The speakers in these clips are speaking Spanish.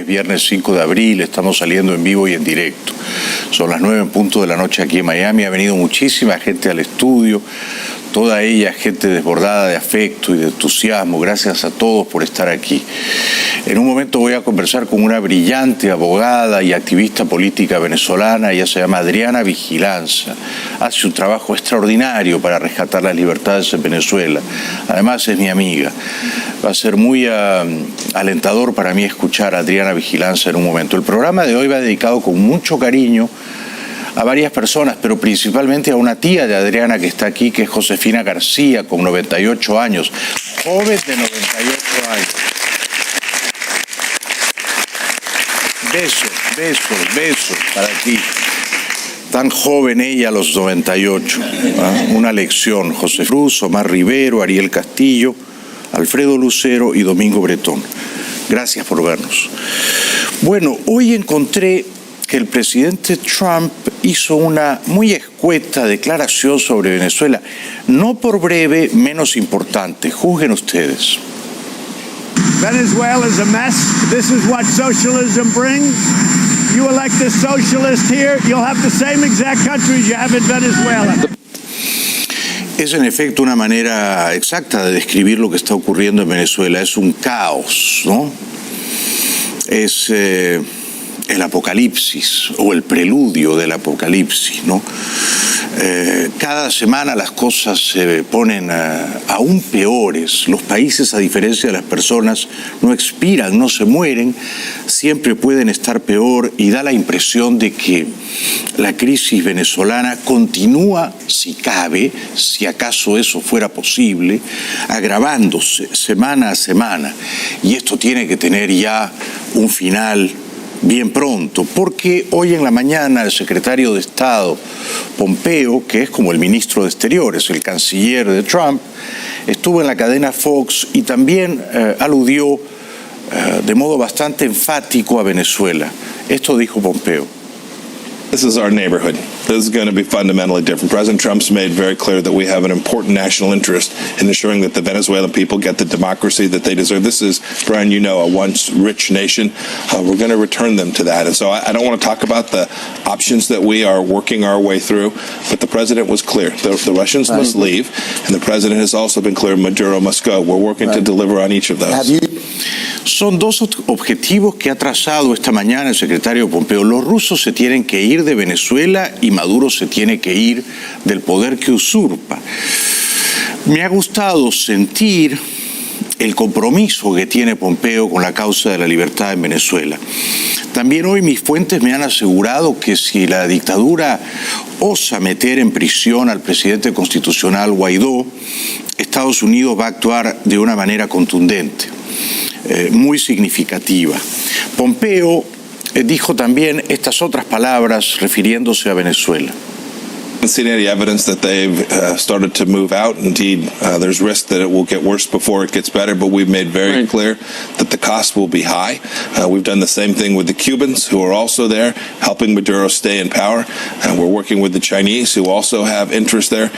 viernes 5 de abril, estamos saliendo en vivo y en directo. Son las 9 en punto de la noche aquí en Miami, ha venido muchísima gente al estudio, toda ella gente desbordada de afecto y de entusiasmo. Gracias a todos por estar aquí. En un momento voy a conversar con una brillante abogada y activista política venezolana. Ella se llama Adriana Vigilanza. Hace un trabajo extraordinario para rescatar las libertades en Venezuela. Además es mi amiga. Va a ser muy alentador para mí escuchar a Adriana Vigilanza en un momento. El programa de hoy va dedicado con mucho cariño a varias personas, pero principalmente a una tía de Adriana que está aquí, que es Josefina García, con 98 años. Joven de 98 años. Besos para ti. Tan joven ella a los 98. Una lección. José Cruz, Omar Rivero, Ariel Castillo, Alfredo Lucero y Domingo Bretón. Gracias por vernos. Bueno, hoy encontré que el presidente Trump hizo una muy escueta declaración sobre Venezuela. No por breve, menos importante. Juzguen ustedes. Venezuela is a mess. This is what socialism brings. You elect a socialist here, you'll have the same exact countries you have in Venezuela. Es en efecto una manera exacta de describir lo que está ocurriendo en Venezuela. Es un caos, ¿no? Es el apocalipsis o el preludio del apocalipsis, ¿no? Cada semana las cosas se ponen aún peores. Los países, a diferencia de las personas, no expiran, no se mueren, siempre pueden estar peor, y da la impresión de que la crisis venezolana continúa, si cabe, si acaso eso fuera posible, agravándose semana a semana. Y esto tiene que tener ya un final bien pronto, porque hoy en la mañana el secretario de Estado Pompeo, que es como el ministro de Exteriores, el canciller de Trump, estuvo en la cadena Fox y también aludió de modo bastante enfático a Venezuela. Esto dijo Pompeo. This is our neighborhood. This is going to be fundamentally different. President Trump's made very clear that we have an important national interest in ensuring that the Venezuelan people get the democracy that they deserve. This is, Brian, you know, a once rich nation. We're going to return them to that. And so I don't want to talk about the options that we are working our way through, but the president was clear. The Russians must leave, and the president has also been clear Maduro must go. We're working to deliver on each of those. Son dos objetivos que ha trazado esta mañana el secretario Pompeo. Los rusos se tienen que ir de Venezuela y Maduro se tiene que ir del poder que usurpa. Me ha gustado sentir el compromiso que tiene Pompeo con la causa de la libertad en Venezuela. También hoy mis fuentes me han asegurado que si la dictadura osa meter en prisión al presidente constitucional Guaidó, Estados Unidos va a actuar de una manera contundente, muy significativa. Pompeo dijo también estas otras palabras refiriéndose a Venezuela. I haven't seen any evidence that they've started to move out. Indeed, there's risk that it will get worse before it gets better, but we've made very clear that the cost will be high. We've done the same thing with the Cubans, who are also there, helping Maduro stay in power. We're working with the Chinese, who also have interest there.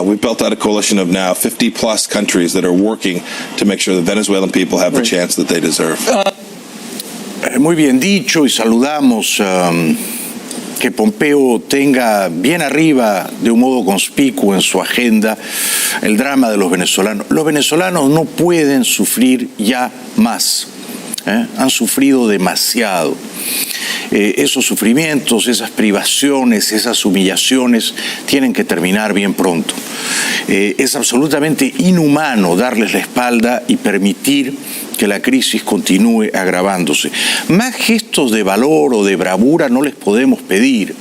We've built out a coalition of now 50-plus countries that are working to make sure the Venezuelan people have the chance that they deserve. Muy bien dicho, y saludamos que Pompeo tenga bien arriba, de un modo conspicuo en su agenda, el drama de los venezolanos. Los venezolanos no pueden sufrir ya más. Han sufrido demasiado. Esos sufrimientos, esas privaciones, esas humillaciones tienen que terminar bien pronto. Es absolutamente inhumano darles la espalda y permitir que la crisis continúe agravándose. Más gestos de valor o de bravura no les podemos pedir,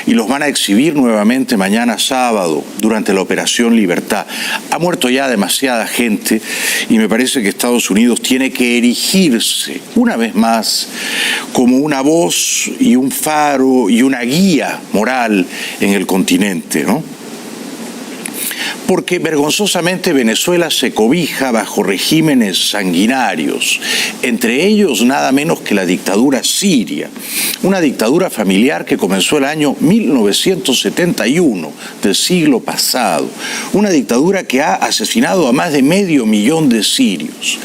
y los van a exhibir nuevamente mañana sábado durante la Operación Libertad. Ha muerto ya demasiada gente y me parece que Estados Unidos tiene que erigirse una vez más como una voz y un faro y una guía moral en el continente, ¿no? porque vergonzosamente Venezuela se cobija bajo regímenes sanguinarios, entre ellos nada menos que la dictadura siria, una dictadura familiar que comenzó el año 1971 del siglo pasado, una dictadura que ha asesinado a más de 500.000 de sirios.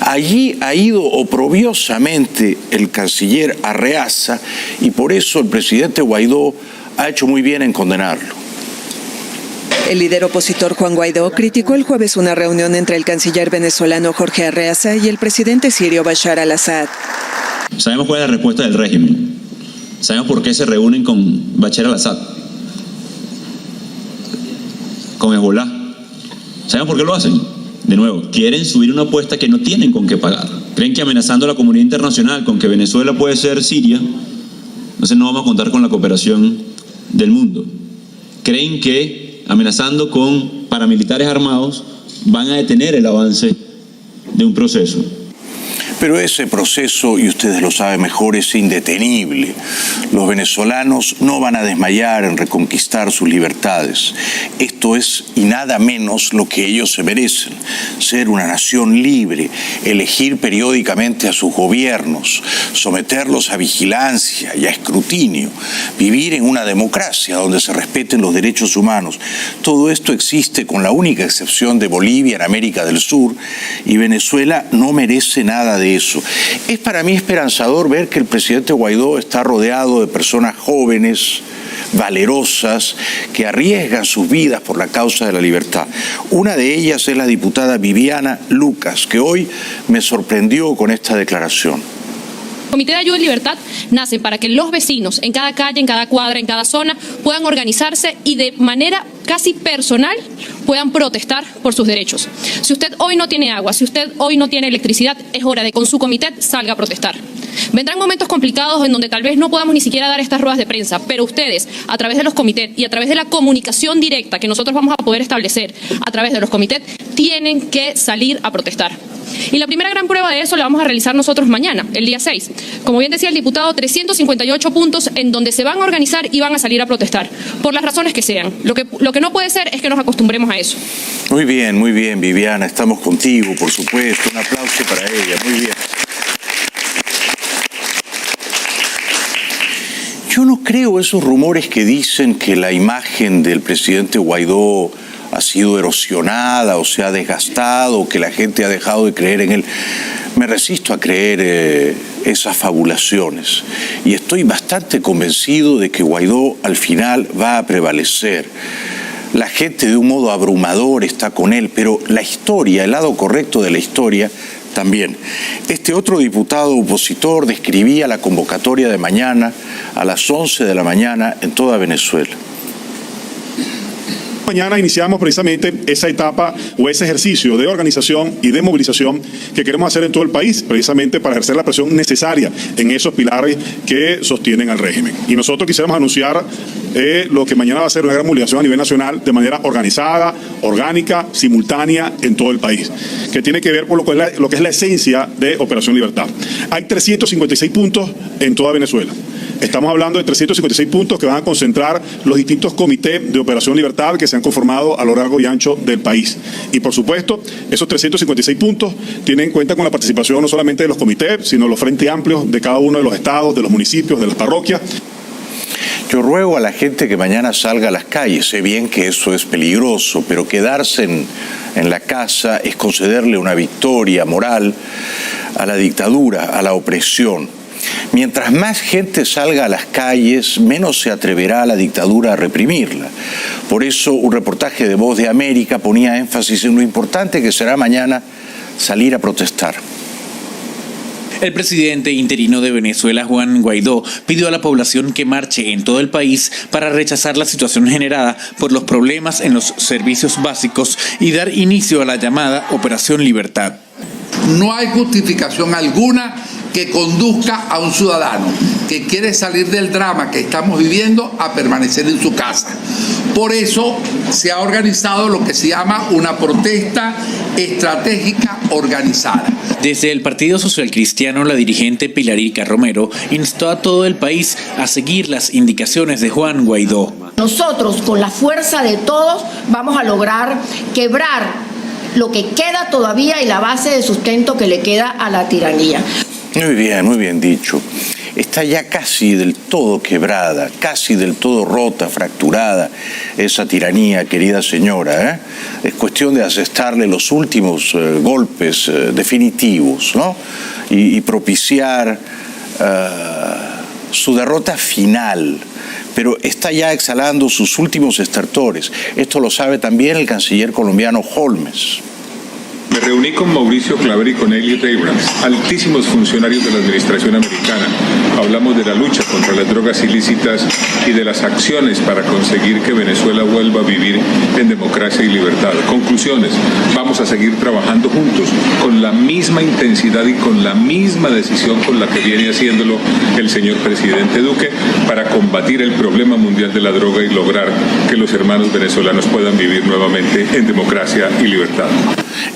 Allí ha ido oprobiosamente el canciller Arreaza y por eso el presidente Guaidó ha hecho muy bien en condenarlo. El líder opositor Juan Guaidó criticó el jueves una reunión entre el canciller venezolano Jorge Arreaza y el presidente sirio Bashar al-Assad. Sabemos cuál es la respuesta del régimen. Sabemos por qué se reúnen con Bashar al-Assad, con Hezbollah. Sabemos por qué lo hacen. De nuevo, quieren subir una apuesta que no tienen con qué pagar. Creen que amenazando a la comunidad internacional con que Venezuela puede ser Siria, entonces no vamos a contar con la cooperación del mundo. Creen que amenazando con paramilitares armados van a detener el avance de un proceso. Pero ese proceso, y ustedes lo saben mejor, es indetenible. Los venezolanos no van a desmayar en reconquistar sus libertades. Esto es y nada menos lo que ellos se merecen: ser una nación libre, elegir periódicamente a sus gobiernos, someterlos a vigilancia y a escrutinio, vivir en una democracia donde se respeten los derechos humanos. Todo esto existe con la única excepción de Bolivia en América del Sur, y Venezuela no merece nada de eso. Es para mí esperanzador ver que el presidente Guaidó está rodeado de personas jóvenes, valerosas, que arriesgan sus vidas por la causa de la libertad. Una de ellas es la diputada Viviana Lucas, que hoy me sorprendió con esta declaración. El Comité de Ayuda y Libertad nace para que los vecinos en cada calle, en cada cuadra, en cada zona puedan organizarse y de manera casi personal puedan protestar por sus derechos. Si usted hoy no tiene agua, si usted hoy no tiene electricidad, es hora de que con su comité salga a protestar. Vendrán momentos complicados en donde tal vez no podamos ni siquiera dar estas ruedas de prensa, pero ustedes, a través de los comités y a través de la comunicación directa que nosotros vamos a poder establecer a través de los comités, tienen que salir a protestar. Y la primera gran prueba de eso la vamos a realizar nosotros mañana, el día 6. Como bien decía el diputado, 358 puntos en donde se van a organizar y van a salir a protestar, por las razones que sean. Lo que no puede ser es que nos acostumbremos a eso. Muy bien, Viviana, estamos contigo, por supuesto. Un aplauso para ella, muy bien. Yo no creo esos rumores que dicen que la imagen del presidente Guaidó ha sido erosionada o se ha desgastado, o que la gente ha dejado de creer en él. Me resisto a creer esas fabulaciones y estoy bastante convencido de que Guaidó al final va a prevalecer. La gente de un modo abrumador está con él, pero la historia, el lado correcto de la historia también. Este otro diputado opositor describía la convocatoria de mañana a las 11 de la mañana en toda Venezuela. Mañana iniciamos precisamente esa etapa o ese ejercicio de organización y de movilización que queremos hacer en todo el país, precisamente para ejercer la presión necesaria en esos pilares que sostienen al régimen. Y nosotros quisiéramos anunciar lo que mañana va a ser una gran movilización a nivel nacional de manera organizada, orgánica, simultánea en todo el país, que tiene que ver con lo que es la esencia de Operación Libertad. Hay 356 puntos en toda Venezuela. Estamos hablando de 356 puntos que van a concentrar los distintos comités de Operación Libertad que se han conformado a lo largo y ancho del país. Y por supuesto, esos 356 puntos tienen en cuenta con la participación no solamente de los comités, sino los frentes amplios de cada uno de los estados, de los municipios, de las parroquias. Yo ruego a la gente que mañana salga a las calles. Sé bien que eso es peligroso, pero quedarse en la casa es concederle una victoria moral a la dictadura, a la opresión. Mientras más gente salga a las calles, menos se atreverá la dictadura a reprimirla. Por eso un reportaje de Voz de América ponía énfasis en lo importante que será mañana salir a protestar. El presidente interino de Venezuela, Juan Guaidó, pidió a la población que marche en todo el país para rechazar la situación generada por los problemas en los servicios básicos y dar inicio a la llamada Operación Libertad. No hay justificación alguna que conduzca a un ciudadano que quiere salir del drama que estamos viviendo a permanecer en su casa. Por eso se ha organizado lo que se llama una protesta estratégica organizada. Desde el Partido Social Cristiano, la dirigente Pilarica Romero instó a todo el país a seguir las indicaciones de Juan Guaidó. Nosotros, con la fuerza de todos, vamos a lograr quebrar lo que queda todavía y la base de sustento que le queda a la tiranía. Muy bien dicho. Está ya casi del todo quebrada, casi del todo rota, fracturada esa tiranía, querida señora, ¿eh? Es cuestión de asestarle los últimos golpes definitivos, ¿no? Y propiciar su derrota final. Pero está ya exhalando sus últimos estertores. Esto lo sabe también el canciller colombiano Holmes. Me reuní con Mauricio Claver y con Elliot Abrams, altísimos funcionarios de la administración americana. Hablamos de la lucha contra las drogas ilícitas y de las acciones para conseguir que Venezuela vuelva a vivir en democracia y libertad. Conclusiones: vamos a seguir trabajando juntos con la misma intensidad y con la misma decisión con la que viene haciéndolo el señor presidente Duque para combatir el problema mundial de la droga y lograr que los hermanos venezolanos puedan vivir nuevamente en democracia y libertad.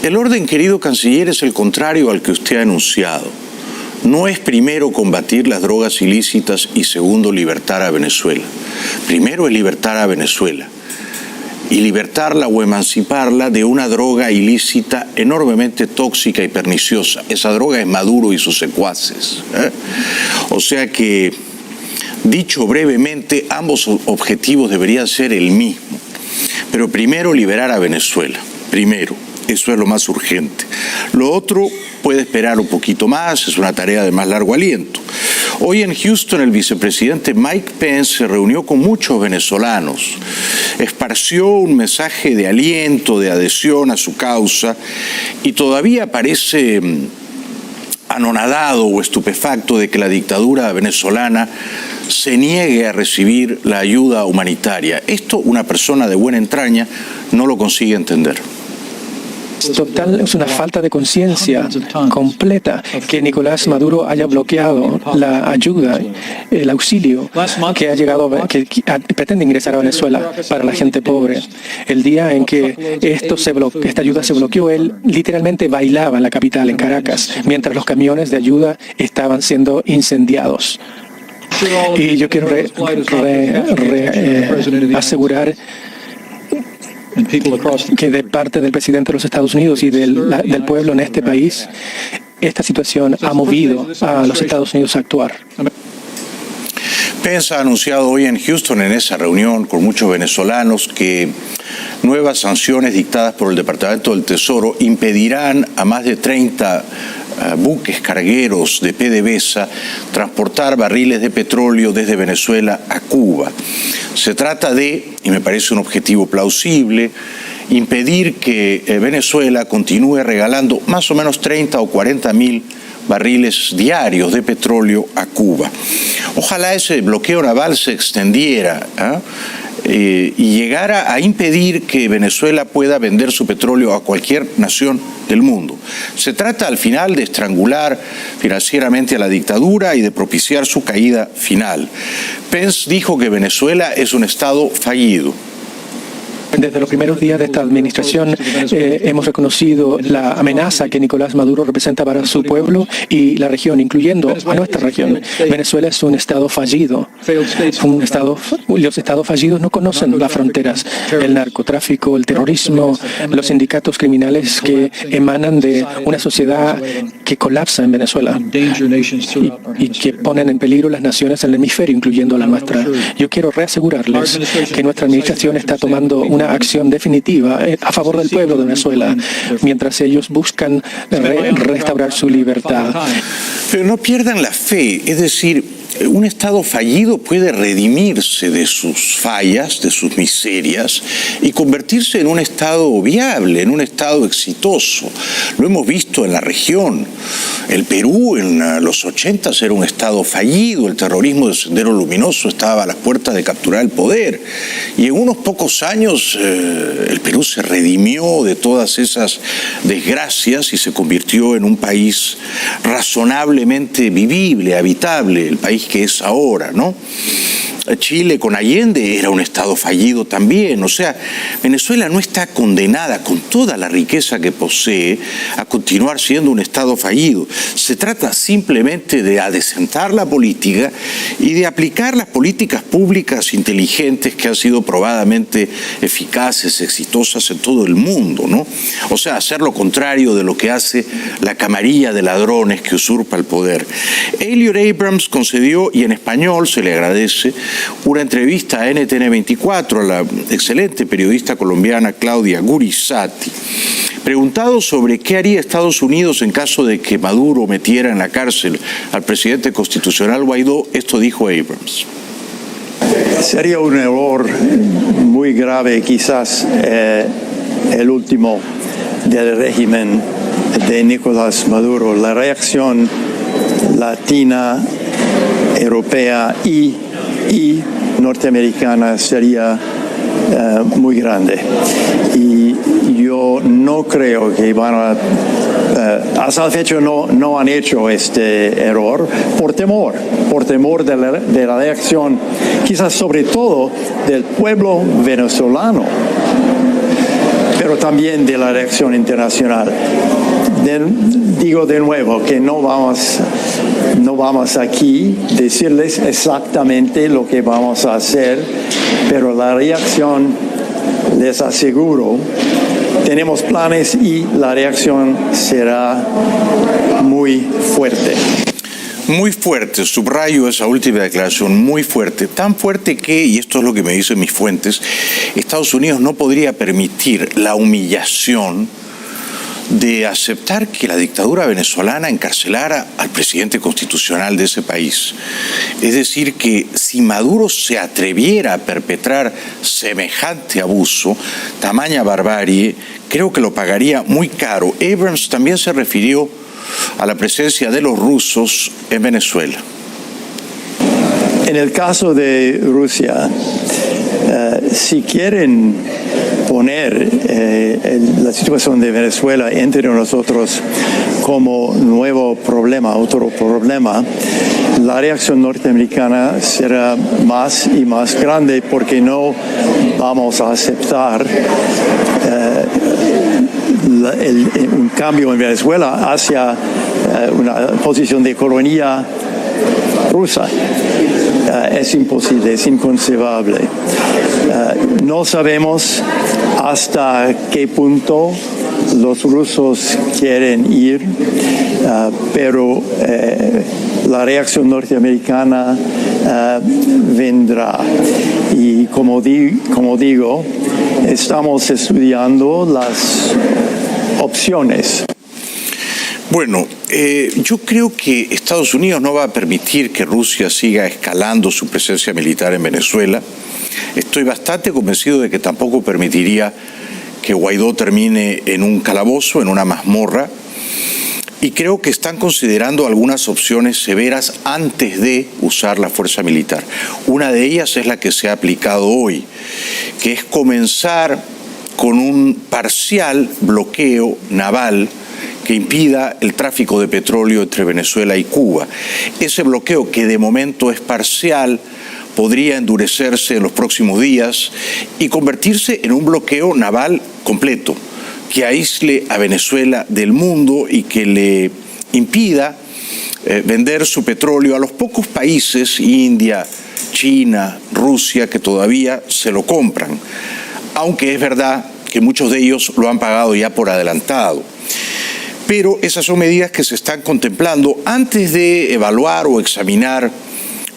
El orden, querido canciller, es el contrario al que usted ha anunciado. No es primero combatir las drogas ilícitas y segundo libertar a Venezuela. Primero es libertar a Venezuela y libertarla o emanciparla de una droga ilícita enormemente tóxica y perniciosa. Esa droga es Maduro y sus secuaces, ¿eh? O sea que, dicho brevemente, ambos objetivos deberían ser el mismo. Pero primero liberar a Venezuela, primero. Eso es lo más urgente. Lo otro puede esperar un poquito más, es una tarea de más largo aliento. Hoy en Houston el vicepresidente Mike Pence se reunió con muchos venezolanos, esparció un mensaje de aliento, de adhesión a su causa y todavía parece anonadado o estupefacto de que la dictadura venezolana se niegue a recibir la ayuda humanitaria. Esto una persona de buena entraña no lo consigue entender. Total, es una falta de conciencia completa que Nicolás Maduro haya bloqueado la ayuda, el auxilio que ha llegado, que pretende ingresar a Venezuela para la gente pobre. El día en que esta ayuda se bloqueó, él literalmente bailaba en la capital, en Caracas, mientras los camiones de ayuda estaban siendo incendiados. Y yo quiero asegurar que de parte del presidente de los Estados Unidos y del pueblo en este país, esta situación ha movido a los Estados Unidos a actuar. Pence ha anunciado hoy en Houston, en esa reunión con muchos venezolanos, que nuevas sanciones dictadas por el Departamento del Tesoro impedirán a más de 30 buques cargueros de PDVSA transportar barriles de petróleo desde Venezuela a Cuba. Se trata de, y me parece un objetivo plausible, impedir que Venezuela continúe regalando más o menos 30 o 40 mil barriles diarios de petróleo a Cuba. Ojalá ese bloqueo naval se extendiera y llegara a impedir que Venezuela pueda vender su petróleo a cualquier nación del mundo. Se trata al final de estrangular financieramente a la dictadura y de propiciar su caída final. Pence dijo que Venezuela es un Estado fallido. Desde los primeros días de esta administración hemos reconocido la amenaza que Nicolás Maduro representa para su pueblo y la región, incluyendo a nuestra región. Venezuela es un Estado fallido. Los Estados fallidos no conocen las fronteras. El narcotráfico, el terrorismo, los sindicatos criminales que emanan de una sociedad que colapsa en Venezuela y que ponen en peligro las naciones en el hemisferio, incluyendo la nuestra. Yo quiero reasegurarles que nuestra administración está tomando una acción definitiva a favor del pueblo de Venezuela, mientras ellos buscan restaurar su libertad. Pero no pierdan la fe, es decir, un Estado fallido puede redimirse de sus fallas, de sus miserias, y convertirse en un Estado viable, en un Estado exitoso. Lo hemos visto en la región. El Perú en los 80 era un Estado fallido, el terrorismo de Sendero Luminoso estaba a las puertas de capturar el poder. Y en unos pocos años el Perú se redimió de todas esas desgracias y se convirtió en un país razonablemente vivible, habitable, el país que es ahora, ¿no? Chile con Allende era un Estado fallido también. O sea, Venezuela no está condenada, con toda la riqueza que posee, a continuar siendo un Estado fallido. Se trata simplemente de adecentar la política y de aplicar las políticas públicas inteligentes que han sido probadamente eficaces, exitosas en todo el mundo, ¿no? O sea, hacer lo contrario de lo que hace la camarilla de ladrones que usurpa el poder. Elliot Abrams concedió, y en español se le agradece, una entrevista a NTN 24 a la excelente periodista colombiana Claudia Gurizati. Preguntado sobre qué haría Estados Unidos en caso de que Maduro metiera en la cárcel al presidente constitucional Guaidó, esto dijo Abrams. Sería un error muy grave, quizás el último del régimen de Nicolás Maduro. La reacción latina, europea y norteamericana sería muy grande. Y yo no creo que van a... hasta la fecha no han hecho este error por temor de la reacción, quizás sobre todo del pueblo venezolano, pero también de la reacción internacional. Digo de nuevo que no vamos aquí a decirles exactamente lo que vamos a hacer, pero la reacción, les aseguro, tenemos planes y la reacción será muy fuerte. Muy fuerte, subrayo esa última declaración, muy fuerte. Tan fuerte que, y esto es lo que me dicen mis fuentes, Estados Unidos no podría permitir la humillación de aceptar que la dictadura venezolana encarcelara al presidente constitucional de ese país. Es decir, que si Maduro se atreviera a perpetrar semejante abuso, tamaña barbarie, creo que lo pagaría muy caro. Abrams también se refirió a la presencia de los rusos en Venezuela. En el caso de Rusia, si quieren poner la situación de Venezuela entre nosotros como nuevo problema, otro problema, la reacción norteamericana será más y más grande porque no vamos a aceptar un cambio en Venezuela hacia una posición de colonia rusa. Es imposible, es inconcebable. No sabemos hasta qué punto los rusos quieren ir, pero la reacción norteamericana vendrá. Y como digo, estamos estudiando las opciones. Bueno, yo creo que Estados Unidos no va a permitir que Rusia siga escalando su presencia militar en Venezuela. Estoy bastante convencido de que tampoco permitiría que Guaidó termine en un calabozo, en una mazmorra, y creo que están considerando algunas opciones severas antes de usar la fuerza militar. Una de ellas es la que se ha aplicado hoy, que es comenzar con un parcial bloqueo naval que impida el tráfico de petróleo entre Venezuela y Cuba. Ese bloqueo, que de momento es parcial, podría endurecerse en los próximos días y convertirse en un bloqueo naval completo, que aísle a Venezuela del mundo y que le impida vender su petróleo a los pocos países, India, China, Rusia, que todavía se lo compran, aunque es verdad que muchos de ellos lo han pagado ya por adelantado. Pero esas son medidas que se están contemplando antes de evaluar o examinar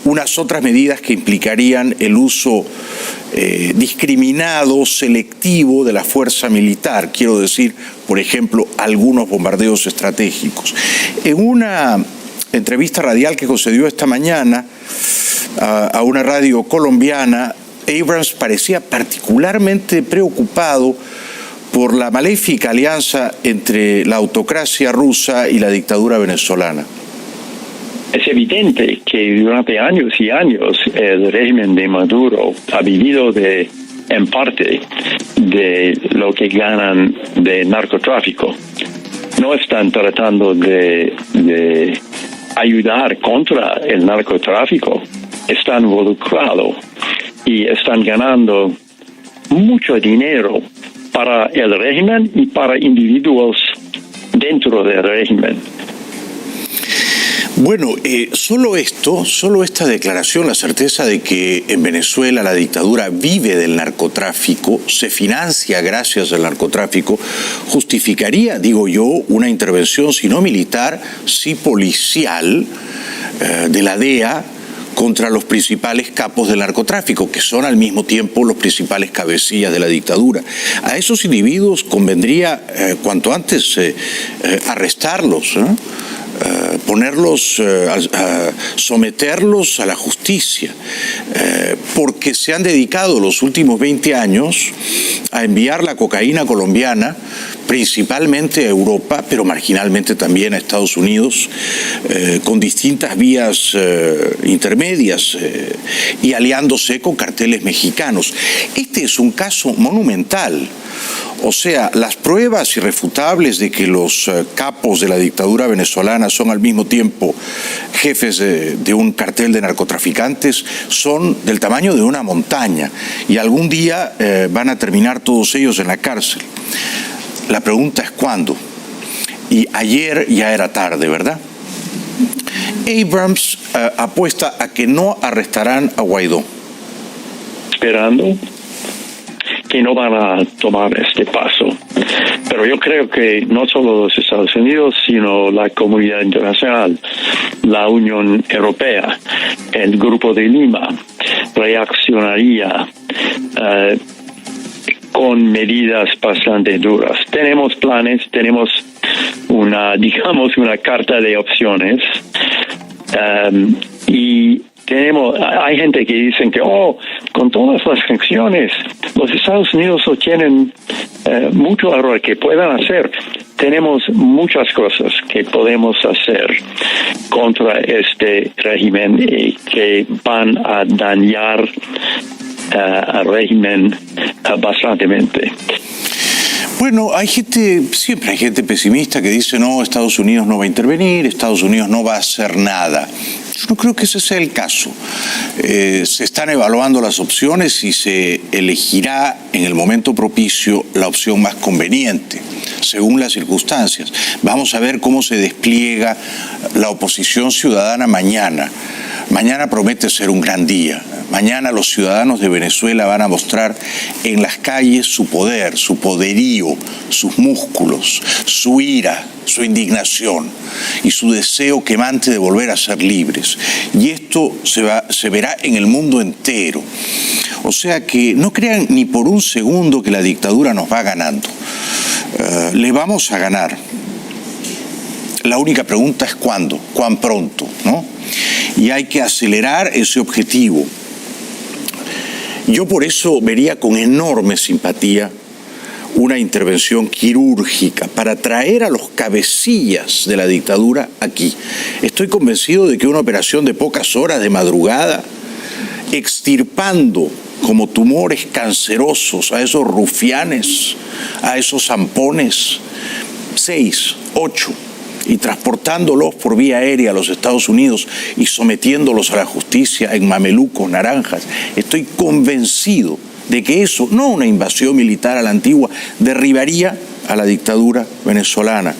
unas otras medidas que implicarían el uso discriminado, selectivo de la fuerza militar. Quiero decir, por ejemplo, algunos bombardeos estratégicos. En una entrevista radial que concedió esta mañana a una radio colombiana, Abrams parecía particularmente preocupado por la maléfica alianza entre la autocracia rusa y la dictadura venezolana. Es evidente que durante años y años el régimen de Maduro ha vivido en parte de lo que ganan de narcotráfico. No están tratando de ayudar contra el narcotráfico están involucrados y están ganando mucho dinero para el régimen y para individuos dentro del régimen. Bueno, solo esta declaración, la certeza de que en Venezuela la dictadura vive del narcotráfico, se financia gracias al narcotráfico, justificaría, digo yo, una intervención, si no militar, sí policial, de la DEA contra los principales capos del narcotráfico, que son al mismo tiempo los principales cabecillas de la dictadura. A esos individuos convendría cuanto antes arrestarlos, ¿no? Someterlos a la justicia, porque se han dedicado los últimos 20 años a enviar la cocaína colombiana principalmente a Europa, pero marginalmente también a Estados Unidos, con distintas vías intermedias y aliándose con carteles mexicanos. Este es un caso monumental. O sea, las pruebas irrefutables de que los capos de la dictadura venezolana son al mismo tiempo jefes de un cartel de narcotraficantes son del tamaño de una montaña y algún día van a terminar todos ellos en la cárcel. La pregunta es ¿cuándo? Y ayer ya era tarde, ¿verdad? Abrams apuesta a que no arrestarán a Guaidó. Esperando que no van a tomar este paso. Pero yo creo que no solo los Estados Unidos, sino la comunidad internacional, la Unión Europea, el Grupo de Lima, reaccionaría con medidas bastante duras. Tenemos planes, tenemos una carta de opciones, y hay gente que dicen que con todas las sanciones los Estados Unidos no tienen mucho error que puedan hacer. Tenemos muchas cosas que podemos hacer contra este régimen y que van a dañar al régimen bastantemente. Bueno, siempre hay gente pesimista que dice no, Estados Unidos no va a intervenir, Estados Unidos no va a hacer nada. Yo no creo que ese sea el caso. Se están evaluando las opciones y se elegirá en el momento propicio la opción más conveniente, según las circunstancias. Vamos a ver cómo se despliega la oposición ciudadana mañana. Mañana promete ser un gran día. Mañana los ciudadanos de Venezuela van a mostrar en las calles su poder, su poderío, sus músculos, su ira, su indignación y su deseo quemante de volver a ser libres. Y esto se verá en el mundo entero. O sea que no crean ni por un segundo que la dictadura nos va ganando. Le vamos a ganar. La única pregunta es ¿cuándo? ¿Cuán pronto? ¿No? Y hay que acelerar ese objetivo. Yo por eso vería con enorme simpatía una intervención quirúrgica para traer a los cabecillas de la dictadura aquí. Estoy convencido de que una operación de pocas horas de madrugada, extirpando como tumores cancerosos a esos rufianes, a esos zampones, 6, 8, y transportándolos por vía aérea a los Estados Unidos y sometiéndolos a la justicia en mamelucos naranjas. Estoy convencido de que eso, no una invasión militar a la antigua, derribaría a la dictadura venezolana,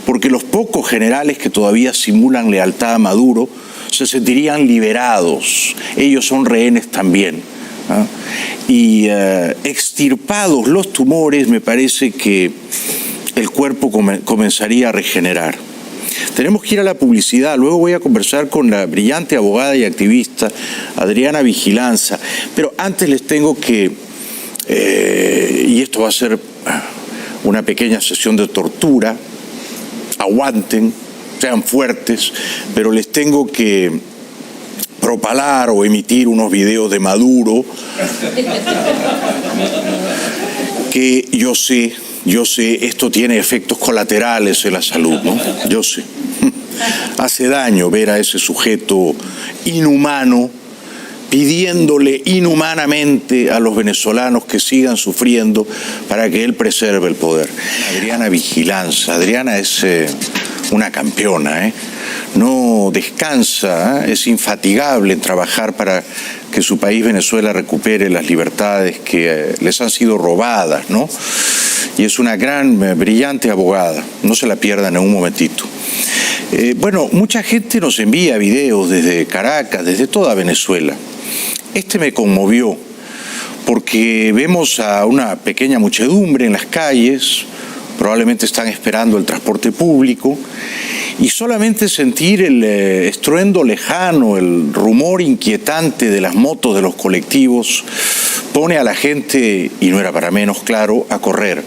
porque los pocos generales que todavía simulan lealtad a Maduro se sentirían liberados. Ellos son rehenes también. Y extirpados los tumores, me parece que el cuerpo comenzaría a regenerar. Tenemos que ir a la publicidad, luego voy a conversar con la brillante abogada y activista Adriana Vigilanza, pero antes les tengo que, y esto va a ser una pequeña sesión de tortura, aguanten, sean fuertes, pero les tengo que propalar o emitir unos videos de Maduro que yo sé, esto tiene efectos colaterales en la salud, ¿no? Yo sé. Hace daño ver a ese sujeto inhumano pidiéndole inhumanamente a los venezolanos que sigan sufriendo para que él preserve el poder. Adriana Vigilanza. Adriana es una campeona, no descansa, es infatigable en trabajar para que su país, Venezuela, recupere las libertades que les han sido robadas, ¿no? Y es una gran, brillante abogada, no se la pierdan en un momentito. Bueno, mucha gente nos envía videos desde Caracas, desde toda Venezuela. Este me conmovió porque vemos a una pequeña muchedumbre en las calles, probablemente están esperando el transporte público, y solamente sentir el estruendo lejano, el rumor inquietante de las motos de los colectivos, pone a la gente, y no era para menos claro, a correr.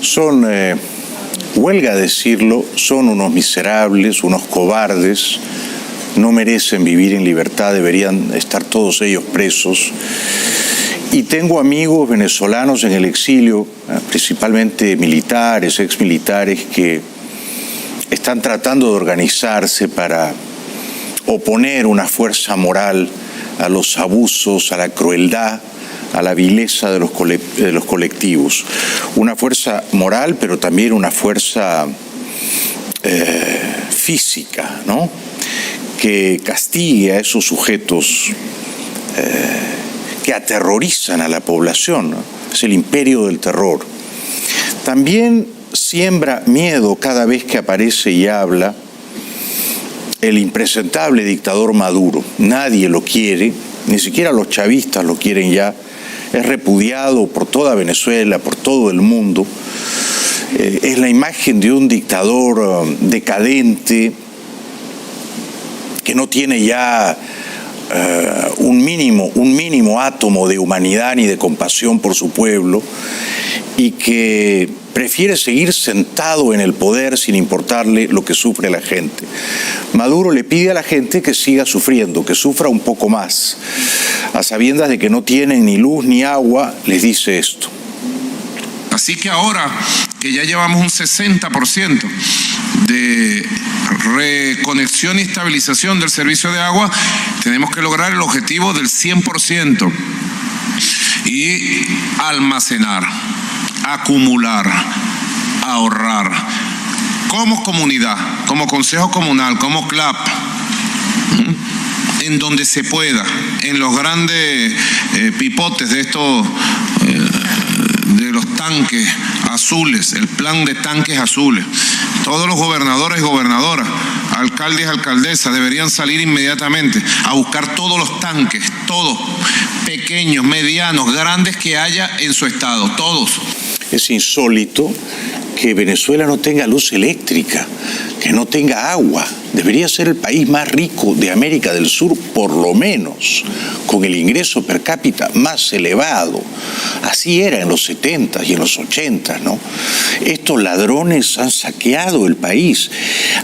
Son, huelga decirlo, son unos miserables, unos cobardes, no merecen vivir en libertad, deberían estar todos ellos presos. Y tengo amigos venezolanos en el exilio, principalmente militares, exmilitares, que están tratando de organizarse para oponer una fuerza moral a los abusos, a la crueldad, a la vileza de los colectivos. Una fuerza moral, pero también una fuerza física, ¿no? Que castigue a esos sujetos que aterrorizan a la población, ¿no? Es el imperio del terror. También siembra miedo cada vez que aparece y habla el impresentable dictador Maduro. Nadie lo quiere, ni siquiera los chavistas lo quieren ya. Es repudiado por toda Venezuela, por todo el mundo. Es la imagen de un dictador decadente que no tiene ya un mínimo átomo de humanidad ni de compasión por su pueblo y que prefiere seguir sentado en el poder sin importarle lo que sufre la gente. Maduro le pide a la gente que siga sufriendo, que sufra un poco más. A sabiendas de que no tienen ni luz ni agua, les dice esto. Así que ahora que ya llevamos un 60% de reconexión y estabilización del servicio de agua, tenemos que lograr el objetivo del 100% y almacenar, acumular, ahorrar, como comunidad, como consejo comunal, como CLAP, en donde se pueda, en los grandes pipotes de estos, de los tanques azules, el plan de tanques azules. Todos los gobernadores y gobernadoras, alcaldes y alcaldesas deberían salir inmediatamente a buscar todos los tanques, todos, pequeños, medianos, grandes que haya en su estado, todos. Es insólito que Venezuela no tenga luz eléctrica, que no tenga agua. Debería ser el país más rico de América del Sur, por lo menos, con el ingreso per cápita más elevado. Así era en los 70 y en los 80, ¿no? Estos ladrones han saqueado el país.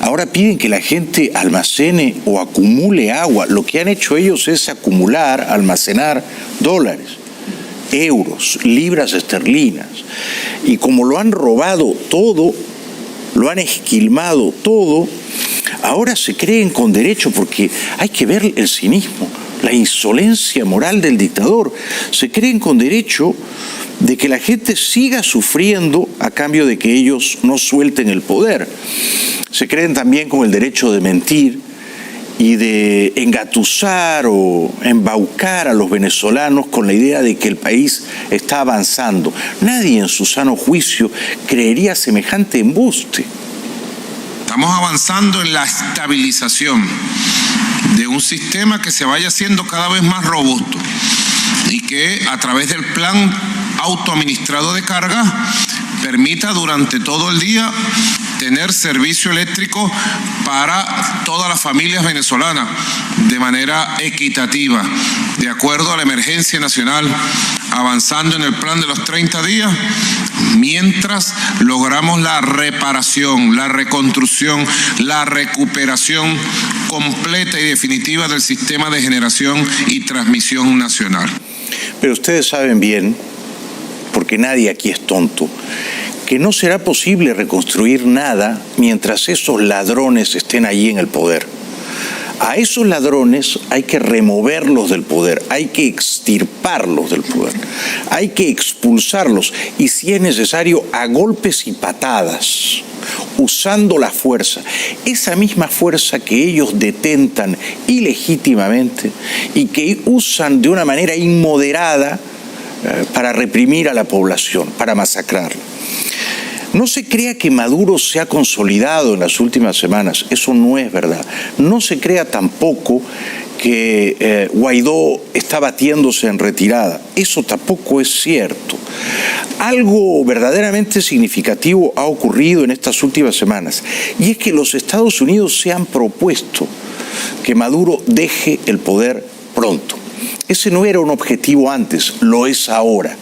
Ahora piden que la gente almacene o acumule agua. Lo que han hecho ellos es acumular, almacenar dólares, euros, libras esterlinas. Y como lo han robado todo, lo han esquilmado todo, ahora se creen con derecho, porque hay que ver el cinismo, la insolencia moral del dictador. Se creen con derecho de que la gente siga sufriendo a cambio de que ellos no suelten el poder. Se creen también con el derecho de mentir y de engatusar o embaucar a los venezolanos con la idea de que el país está avanzando. Nadie en su sano juicio creería semejante embuste. Estamos avanzando en la estabilización de un sistema que se vaya haciendo cada vez más robusto y que a través del plan autoadministrado de carga permita durante todo el día tener servicio eléctrico para todas las familias venezolanas de manera equitativa, de acuerdo a la emergencia nacional, avanzando en el plan de los 30 días, mientras logramos la reparación, la reconstrucción, la recuperación completa y definitiva del sistema de generación y transmisión nacional. Pero ustedes saben bien, porque nadie aquí es tonto, que no será posible reconstruir nada mientras esos ladrones estén allí en el poder. A esos ladrones hay que removerlos del poder, hay que extirparlos del poder, hay que expulsarlos y, si es necesario, a golpes y patadas, usando la fuerza, esa misma fuerza que ellos detentan ilegítimamente y que usan de una manera inmoderada para reprimir a la población, para masacrarla. No se crea que Maduro se ha consolidado en las últimas semanas, eso no es verdad. No se crea tampoco que Guaidó está batiéndose en retirada, eso tampoco es cierto. Algo verdaderamente significativo ha ocurrido en estas últimas semanas, y es que los Estados Unidos se han propuesto que Maduro deje el poder pronto. Ese no era un objetivo antes, lo es ahora.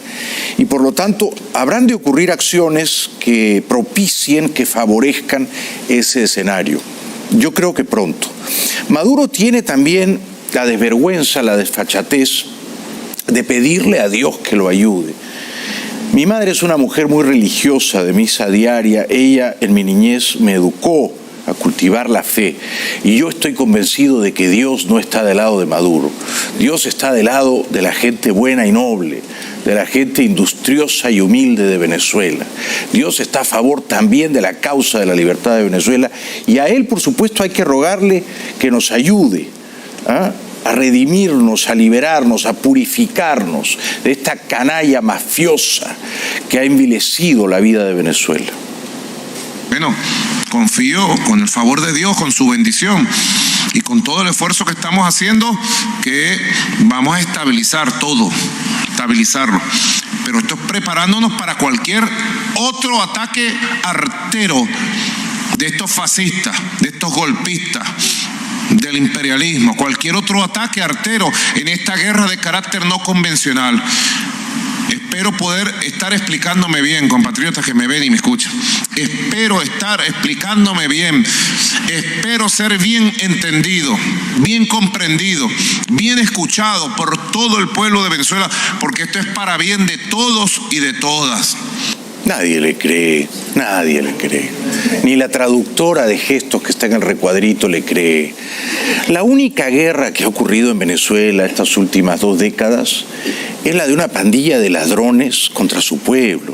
Y por lo tanto, habrán de ocurrir acciones que propicien, que favorezcan ese escenario. Yo creo que pronto. Maduro tiene también la desvergüenza, la desfachatez de pedirle a Dios que lo ayude. Mi madre es una mujer muy religiosa, de misa diaria. Ella en mi niñez me educó a cultivar la fe, y yo estoy convencido de que Dios no está del lado de Maduro. Dios está del lado de la gente buena y noble, de la gente industriosa y humilde de Venezuela. Dios está a favor también de la causa de la libertad de Venezuela, y a Él, por supuesto, hay que rogarle que nos ayude a redimirnos, a liberarnos, a purificarnos de esta canalla mafiosa que ha envilecido la vida de Venezuela. Bueno, confío con el favor de Dios, con su bendición y con todo el esfuerzo que estamos haciendo, que vamos a estabilizar todo, estabilizarlo. Pero esto es preparándonos para cualquier otro ataque artero de estos fascistas, de estos golpistas, del imperialismo, cualquier otro ataque artero en esta guerra de carácter no convencional. Espero poder estar explicándome bien, compatriotas que me ven y me escuchan. Espero estar explicándome bien. Espero ser bien entendido, bien comprendido, bien escuchado por todo el pueblo de Venezuela, porque esto es para bien de todos y de todas. Nadie le cree, nadie le cree. Ni la traductora de gestos que está en el recuadrito le cree. La única guerra que ha ocurrido en Venezuela estas últimas 2 décadas es la de una pandilla de ladrones contra su pueblo.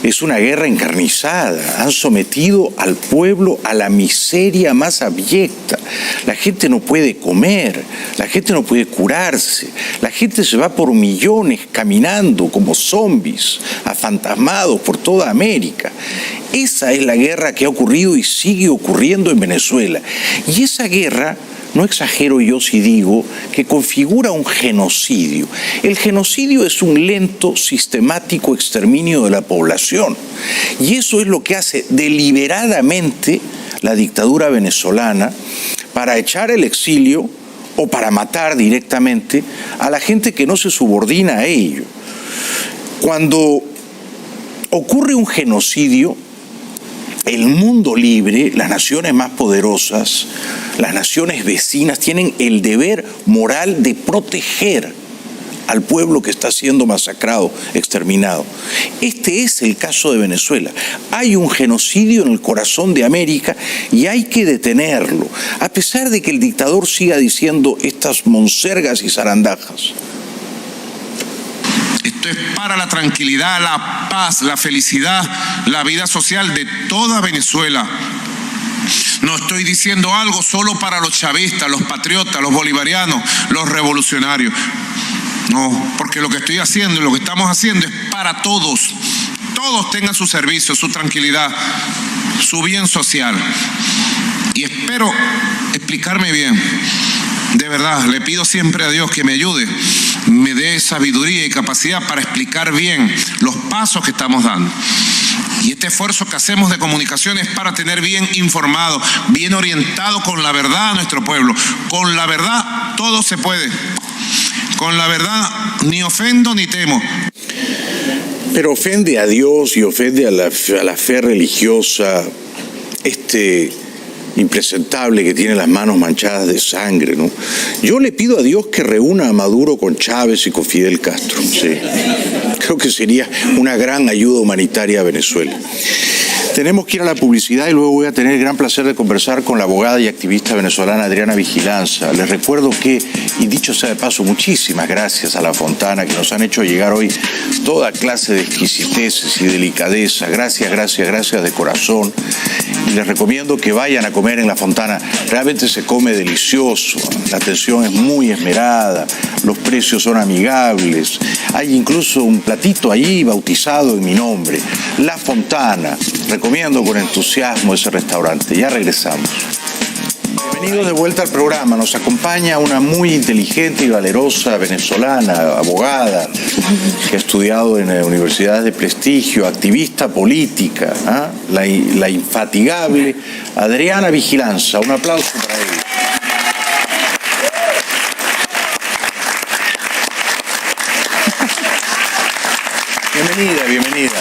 Es una guerra encarnizada. Han sometido al pueblo a la miseria más abyecta. La gente no puede comer, la gente no puede curarse, la gente se va por millones caminando como zombies, afantasmados por toda América. Esa es la guerra que ha ocurrido y sigue ocurriendo en Venezuela. Y esa guerra, no exagero yo si digo que configura un genocidio. El genocidio es un lento, sistemático exterminio de la población. Y eso es lo que hace deliberadamente la dictadura venezolana para echar el exilio o para matar directamente a la gente que no se subordina a ello. Cuando ocurre un genocidio, el mundo libre, las naciones más poderosas, las naciones vecinas, tienen el deber moral de proteger al pueblo que está siendo masacrado, exterminado. Este es el caso de Venezuela. Hay un genocidio en el corazón de América y hay que detenerlo, a pesar de que el dictador siga diciendo estas monsergas y zarandajas. Esto es para la tranquilidad, la paz, la felicidad, la vida social de toda Venezuela. No estoy diciendo algo solo para los chavistas, los patriotas, los bolivarianos, los revolucionarios. No, porque lo que estoy haciendo y lo que estamos haciendo es para todos. Todos tengan su servicio, su tranquilidad, su bien social. Y espero explicarme bien. De verdad, le pido siempre a Dios que me ayude, me dé sabiduría y capacidad para explicar bien los pasos que estamos dando. Y este esfuerzo que hacemos de comunicación es para tener bien informado, bien orientado con la verdad a nuestro pueblo. Con la verdad todo se puede. Con la verdad ni ofendo ni temo. Pero ofende a Dios y ofende a la fe religiosa impresentable que tiene las manos manchadas de sangre, ¿no? Yo le pido a Dios que reúna a Maduro con Chávez y con Fidel Castro, sí. Creo que sería una gran ayuda humanitaria a Venezuela. Tenemos que ir a la publicidad y luego voy a tener el gran placer de conversar con la abogada y activista venezolana Adriana Vigilanza. Les recuerdo que, y dicho sea de paso, muchísimas gracias a La Fontana, que nos han hecho llegar hoy toda clase de exquisiteces y delicadeza. Gracias, gracias, gracias de corazón. Y les recomiendo que vayan a comer en La Fontana. Realmente se come delicioso, la atención es muy esmerada, los precios son amigables. Hay incluso un platito allí bautizado en mi nombre, La Fontana. Recomiendo con entusiasmo ese restaurante. Ya regresamos. Bienvenidos de vuelta al programa. Nos acompaña una muy inteligente y valerosa venezolana, abogada, que ha estudiado en universidades de prestigio, activista política, la infatigable Adriana Vigilanza. Un aplauso para ella. Bienvenida.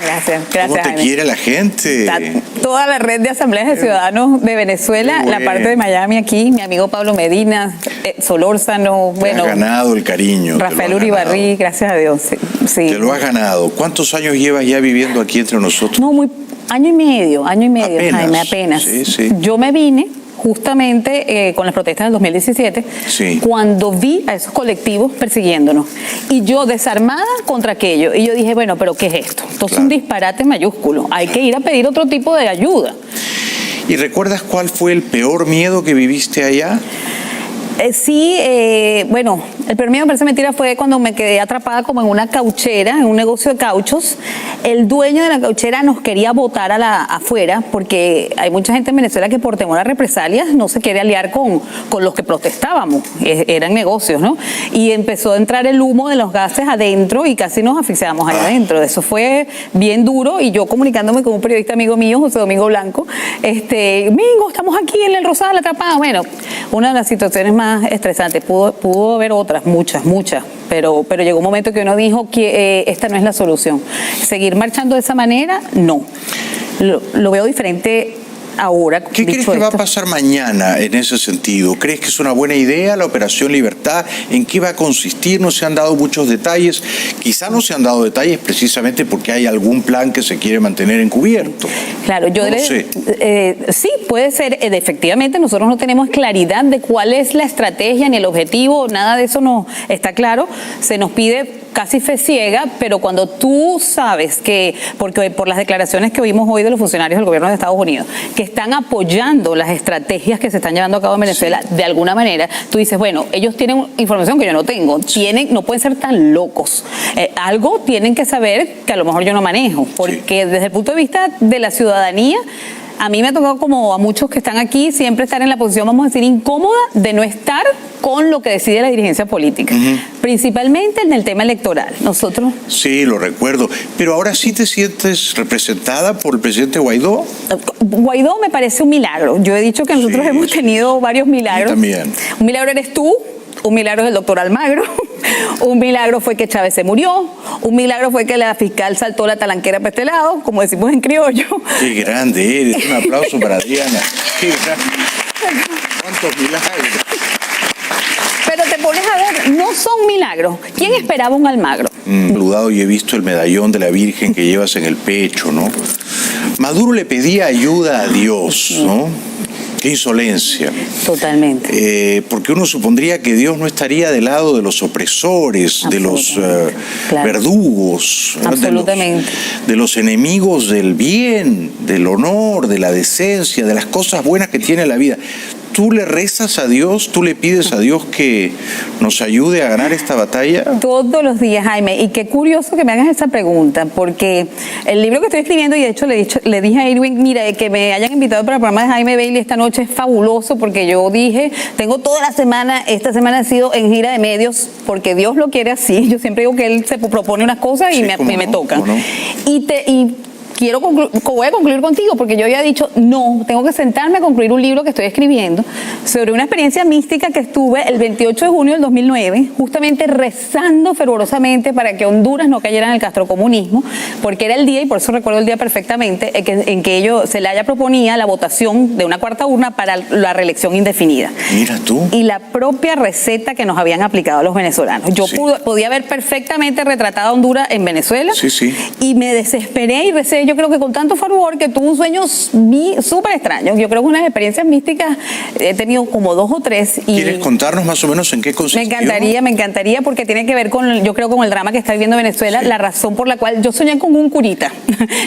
Gracias. ¿Cómo te Jaime. quiere la gente? Toda la red de asambleas de ciudadanos de Venezuela, Bueno. la parte de Miami aquí, mi amigo Pablo Medina, Solórzano, Te has ganado el cariño. Rafael Uribarri, gracias a Dios. Sí. Te lo has ganado. ¿Cuántos años llevas ya viviendo aquí entre nosotros? No, año y medio, Apenas. Jaime, apenas. Sí. Yo me vine justamente con las protestas del 2017, cuando vi a esos colectivos persiguiéndonos. Y yo desarmada contra aquello. Y yo dije, bueno, ¿pero qué es esto? Esto es un disparate mayúsculo. Hay que ir a pedir otro tipo de ayuda. ¿Y recuerdas cuál fue el peor miedo que viviste allá? Bueno, el peor miedo, me parece mentira, fue cuando me quedé atrapada como en una cauchera, en un negocio de cauchos. El dueño de la cauchera nos quería botar afuera porque hay mucha gente en Venezuela que por temor a represalias no se quiere aliar con los que protestábamos. Eran negocios, ¿no? Y empezó a entrar el humo de los gases adentro y casi nos asfixiamos ahí adentro. Eso fue bien duro y yo comunicándome con un periodista amigo mío, José Domingo Blanco, Mingo, estamos aquí en el Rosal atrapados. Bueno, una de las situaciones más estresantes. Pudo haber otras, muchas, pero llegó un momento que uno dijo que esta no es la solución. Seguir marchando de esa manera, no. Lo veo diferente ahora. ¿Qué crees que va a pasar mañana en ese sentido? ¿Crees que es una buena idea la Operación Libertad? ¿En qué va a consistir? No se han dado muchos detalles. Quizá no se han dado detalles precisamente porque hay algún plan que se quiere mantener encubierto. Claro, sé. Sí, puede ser. Efectivamente, nosotros no tenemos claridad de cuál es la estrategia ni el objetivo, nada de eso no está claro. Se nos pide casi fe ciega, pero cuando tú sabes que, porque por las declaraciones que oímos hoy de los funcionarios del gobierno de Estados Unidos, que están apoyando las estrategias que se están llevando a cabo en Venezuela, de alguna manera, tú dices, bueno, ellos tienen información que yo no tengo, no pueden ser tan locos. Algo tienen que saber que a lo mejor yo no manejo, porque desde el punto de vista de la ciudadanía, a mí me ha tocado, como a muchos que están aquí, siempre estar en la posición, vamos a decir, incómoda de no estar con lo que decide la dirigencia política, principalmente en el tema electoral. Nosotros... Sí, lo recuerdo. Pero ahora sí te sientes representada por el presidente Guaidó. Guaidó me parece un milagro. Yo he dicho que nosotros hemos tenido varios milagros. También. Un milagro eres tú, un milagro es el doctor Almagro, un milagro fue que Chávez se murió, un milagro fue que la fiscal saltó la talanquera para este lado, como decimos en criollo. Qué grande eres. Un aplauso para Adriana. Qué grande. ¿Cuántos milagros? Pero te pones a ver, no son milagros. ¿Quién esperaba un Almagro? Saludado y he visto el medallón de la Virgen que llevas en el pecho, ¿no? Maduro le pedía ayuda a Dios, ¿no? Qué insolencia. Totalmente. Porque uno supondría que Dios no estaría del lado de los opresores, de los verdugos, absolutamente, de los enemigos del bien, del honor, de la decencia, de las cosas buenas que tiene la vida. ¿Tú le rezas a Dios, tú le pides a Dios que nos ayude a ganar esta batalla? Todos los días, Jaime, y qué curioso que me hagas esta pregunta, porque el libro que estoy escribiendo, y de hecho le dije a Irwin, mira, que me hayan invitado para el programa de Jaime Bailey esta noche es fabuloso, porque yo dije, tengo toda la semana, esta semana ha sido en gira de medios, porque Dios lo quiere así. Yo siempre digo que Él se propone unas cosas y me tocan. No. Y voy a concluir contigo, porque yo había dicho, no, tengo que sentarme a concluir un libro que estoy escribiendo sobre una experiencia mística que estuve el 28 de junio del 2009, justamente rezando fervorosamente para que Honduras no cayera en el castrocomunismo, porque era el día, y por eso recuerdo el día perfectamente, en que Zelaya proponía la votación de una cuarta urna para la reelección indefinida. Mira tú. Y la propia receta que nos habían aplicado los venezolanos. Yo podía haber perfectamente retratado a Honduras en Venezuela, y me desesperé y recé, yo creo que con tanto fervor, que tuve un sueño súper extraño. Yo creo que unas experiencias místicas he tenido como 2 o 3. Y ¿quieres contarnos más o menos en qué consistió? Me encantaría, porque tiene que ver con, yo creo, con el drama que está viviendo Venezuela, la razón por la cual yo soñé con un curita.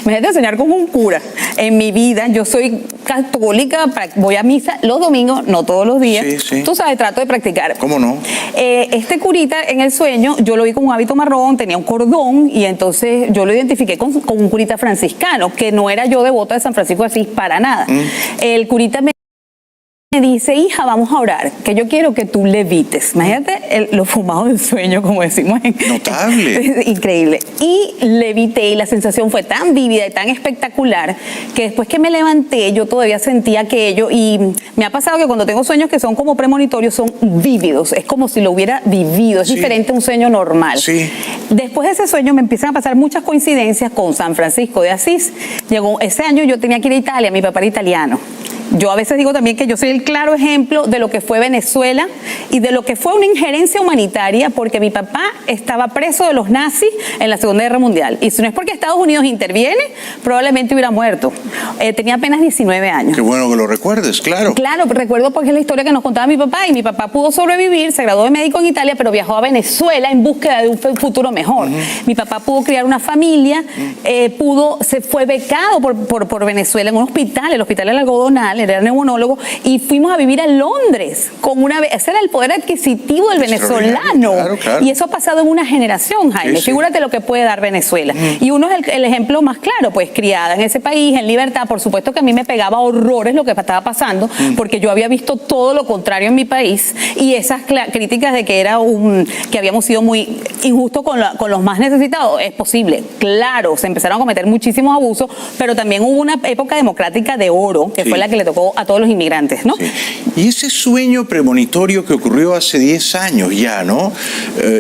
Imagínate soñar con un cura. En mi vida, yo soy católica, voy a misa los domingos, no todos los días. Tú sabes, trato de practicar. ¿Cómo no? Este curita en el sueño, yo lo vi con un hábito marrón, tenía un cordón, y entonces yo lo identifiqué con un curita franciscano, que no era yo devota de San Francisco de Asís para nada. El curita me dice, hija, vamos a orar, que yo quiero que tú levites. Imagínate lo fumado del sueño, como decimos. Notable. Increíble. Y levité, y la sensación fue tan vívida y tan espectacular que después que me levanté, yo todavía sentía aquello, y me ha pasado que cuando tengo sueños que son como premonitorios, son vívidos, es como si lo hubiera vivido, es diferente a un sueño normal. Después de ese sueño me empiezan a pasar muchas coincidencias con San Francisco de Asís. Llegó ese año, yo tenía que ir a Italia, mi papá era italiano. Yo a veces digo también que yo soy el claro ejemplo de lo que fue Venezuela y de lo que fue una injerencia humanitaria, porque mi papá estaba preso de los nazis en la Segunda Guerra Mundial. Y si no es porque Estados Unidos interviene, probablemente hubiera muerto. Tenía apenas 19 años. Qué bueno que lo recuerdes, claro. Claro, recuerdo porque es la historia que nos contaba mi papá, y mi papá pudo sobrevivir, se graduó de médico en Italia, pero viajó a Venezuela en búsqueda de un futuro mejor. Mi papá pudo criar una familia, se fue becado por Venezuela en un hospital, el Hospital del Algodonal, era neumólogo, y fuimos a vivir a Londres con ese era el poder adquisitivo del venezolano. Claro. Y eso ha pasado en una generación, Jaime. Figúrate lo que puede dar Venezuela. Y uno es el ejemplo más claro, pues criada en ese país, en libertad. Por supuesto que a mí me pegaba horrores lo que estaba pasando, porque yo había visto todo lo contrario en mi país, y esas críticas de que que habíamos sido muy injustos con los más necesitados, es posible. Claro, se empezaron a cometer muchísimos abusos, pero también hubo una época democrática de oro, que fue la que le tocó a todos los inmigrantes, ¿no? Y ese sueño premonitorio que ocurrió hace 10 años ya, ¿no?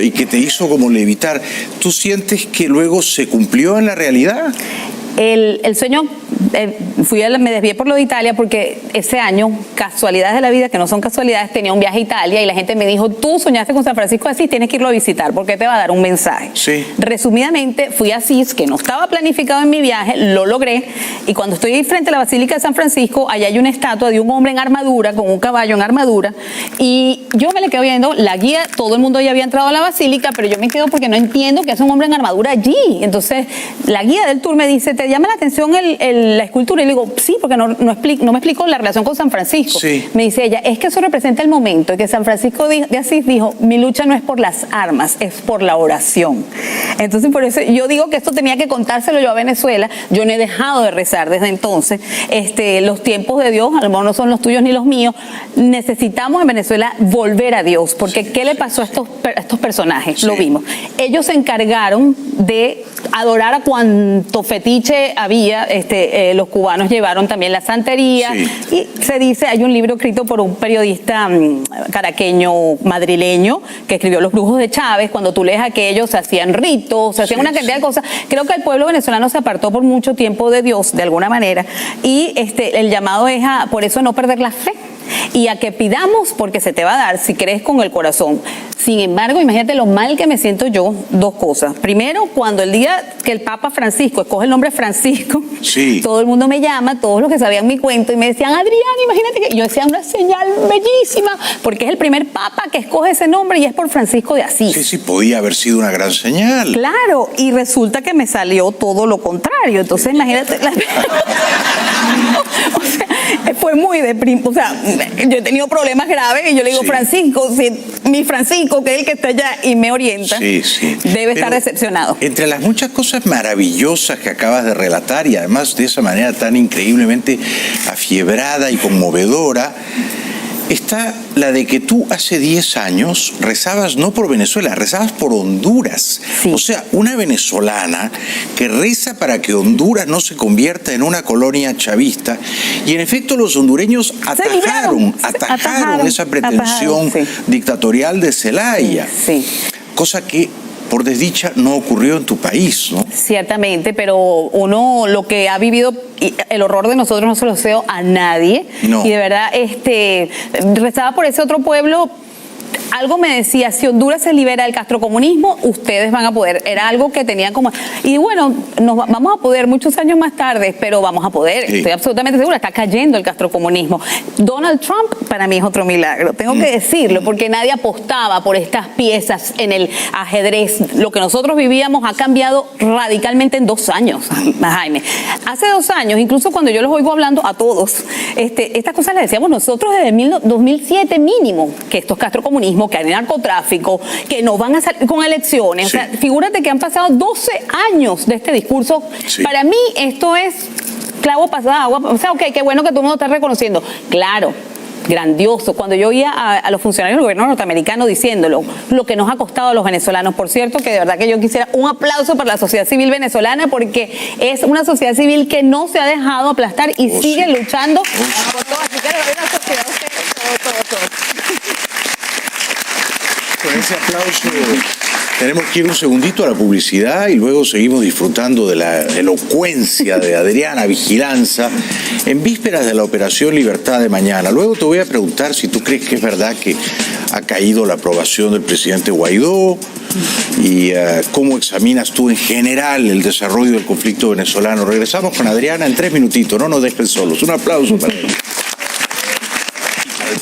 Y que te hizo como levitar, ¿tú sientes que luego se cumplió en la realidad? El sueño, me desvié por lo de Italia, porque ese año, casualidades de la vida, que no son casualidades, tenía un viaje a Italia, y la gente me dijo, tú soñaste con San Francisco de Asís, tienes que irlo a visitar, porque te va a dar un mensaje. Resumidamente, fui a Asís, que no estaba planificado en mi viaje, lo logré, y cuando estoy frente a la Basílica de San Francisco, allá hay una estatua de un hombre en armadura, con un caballo en armadura, y yo me le quedo viendo, la guía, todo el mundo ya había entrado a la Basílica, pero yo me quedo porque no entiendo que es un hombre en armadura allí. Entonces, la guía del tour me dice, ¿te llama la atención la escultura? Y le digo, sí, porque no me explico la relación con San Francisco. Me dice ella, es que eso representa el momento en que San Francisco de Asís dijo, mi lucha no es por las armas, es por la oración. Entonces, por eso yo digo que esto tenía que contárselo yo a Venezuela. Yo no he dejado de rezar desde entonces. Los tiempos de Dios, a lo mejor no son los tuyos ni los míos. Necesitamos en Venezuela volver a Dios, porque ¿qué le pasó a estos personajes? Lo vimos. Ellos se encargaron de adorar a cuanto fetiche había. Los cubanos llevaron también la santería, y se dice, hay un libro escrito por un periodista caraqueño madrileño que escribió Los brujos de Chávez. Cuando tú lees aquello, se hacían ritos, se hacían una cantidad de cosas. Creo que el pueblo venezolano se apartó por mucho tiempo de Dios, de alguna manera, y el llamado es por eso no perder la fe, y a que pidamos, porque se te va a dar si crees con el corazón. Sin embargo, imagínate lo mal que me siento yo. 2 cosas. Primero, cuando el día que el Papa Francisco escoge el nombre Francisco, todo el mundo me llama, todos los que sabían mi cuento, y me decían, Adriana, imagínate que yo decía, una señal bellísima, porque es el primer Papa que escoge ese nombre, y es por Francisco de Asís. Sí, podía haber sido una gran señal. Claro, y resulta que me salió todo lo contrario. Entonces, imagínate. O sea, fue muy deprimente. O sea, yo he tenido problemas graves, y yo le digo, Francisco, mi Francisco, que es el que está allá y me orienta, debe estar decepcionado. Entre las muchas cosas maravillosas que acabas de relatar, y además de esa manera tan increíblemente afiebrada y conmovedora, está la de que tú hace 10 años rezabas no por Venezuela, rezabas por Honduras. Sí. O sea, una venezolana que reza para que Honduras no se convierta en una colonia chavista, y en efecto los hondureños atajaron esa pretensión dictatorial de Zelaya. Sí. Cosa que, por desdicha, no ocurrió en tu país, ¿no? Ciertamente, pero uno lo que ha vivido, el horror de nosotros no se lo deseo a nadie. No. Y de verdad, rezaba por ese otro pueblo. Algo me decía, si Honduras se libera del castrocomunismo, ustedes van a poder. Era algo que tenían como... Y bueno, vamos a poder muchos años más tarde, pero vamos a poder. Sí. Estoy absolutamente segura, está cayendo el castrocomunismo. Donald Trump para mí es otro milagro, tengo que decirlo, porque nadie apostaba por estas piezas en el ajedrez. Lo que nosotros vivíamos ha cambiado radicalmente en 2 años, Jaime. Hace 2 años, incluso cuando yo los oigo hablando a todos, estas cosas las decíamos nosotros desde 2007 mínimo, que estos castrocomunismos, que hay narcotráfico, que no van a salir con elecciones. Sí. O sea, figúrate que han pasado 12 años de este discurso. Sí. Para mí esto es clavo pasado agua. O sea, ok, qué bueno que todo el mundo está reconociendo. Claro, grandioso. Cuando yo oía a los funcionarios del gobierno norteamericano diciéndolo, lo que nos ha costado a los venezolanos. Por cierto, que de verdad que yo quisiera un aplauso para la sociedad civil venezolana, porque es una sociedad civil que no se ha dejado aplastar y sigue luchando por todo. Así que es una sociedad todo. Con ese aplauso tenemos que ir un segundito a la publicidad y luego seguimos disfrutando de la elocuencia de Adriana Vigilanza en vísperas de la Operación Libertad de mañana. Luego te voy a preguntar si tú crees que es verdad que ha caído la aprobación del presidente Guaidó y cómo examinas tú en general el desarrollo del conflicto venezolano. Regresamos con Adriana en 3 minutitos, no nos dejen solos. Un aplauso para ella.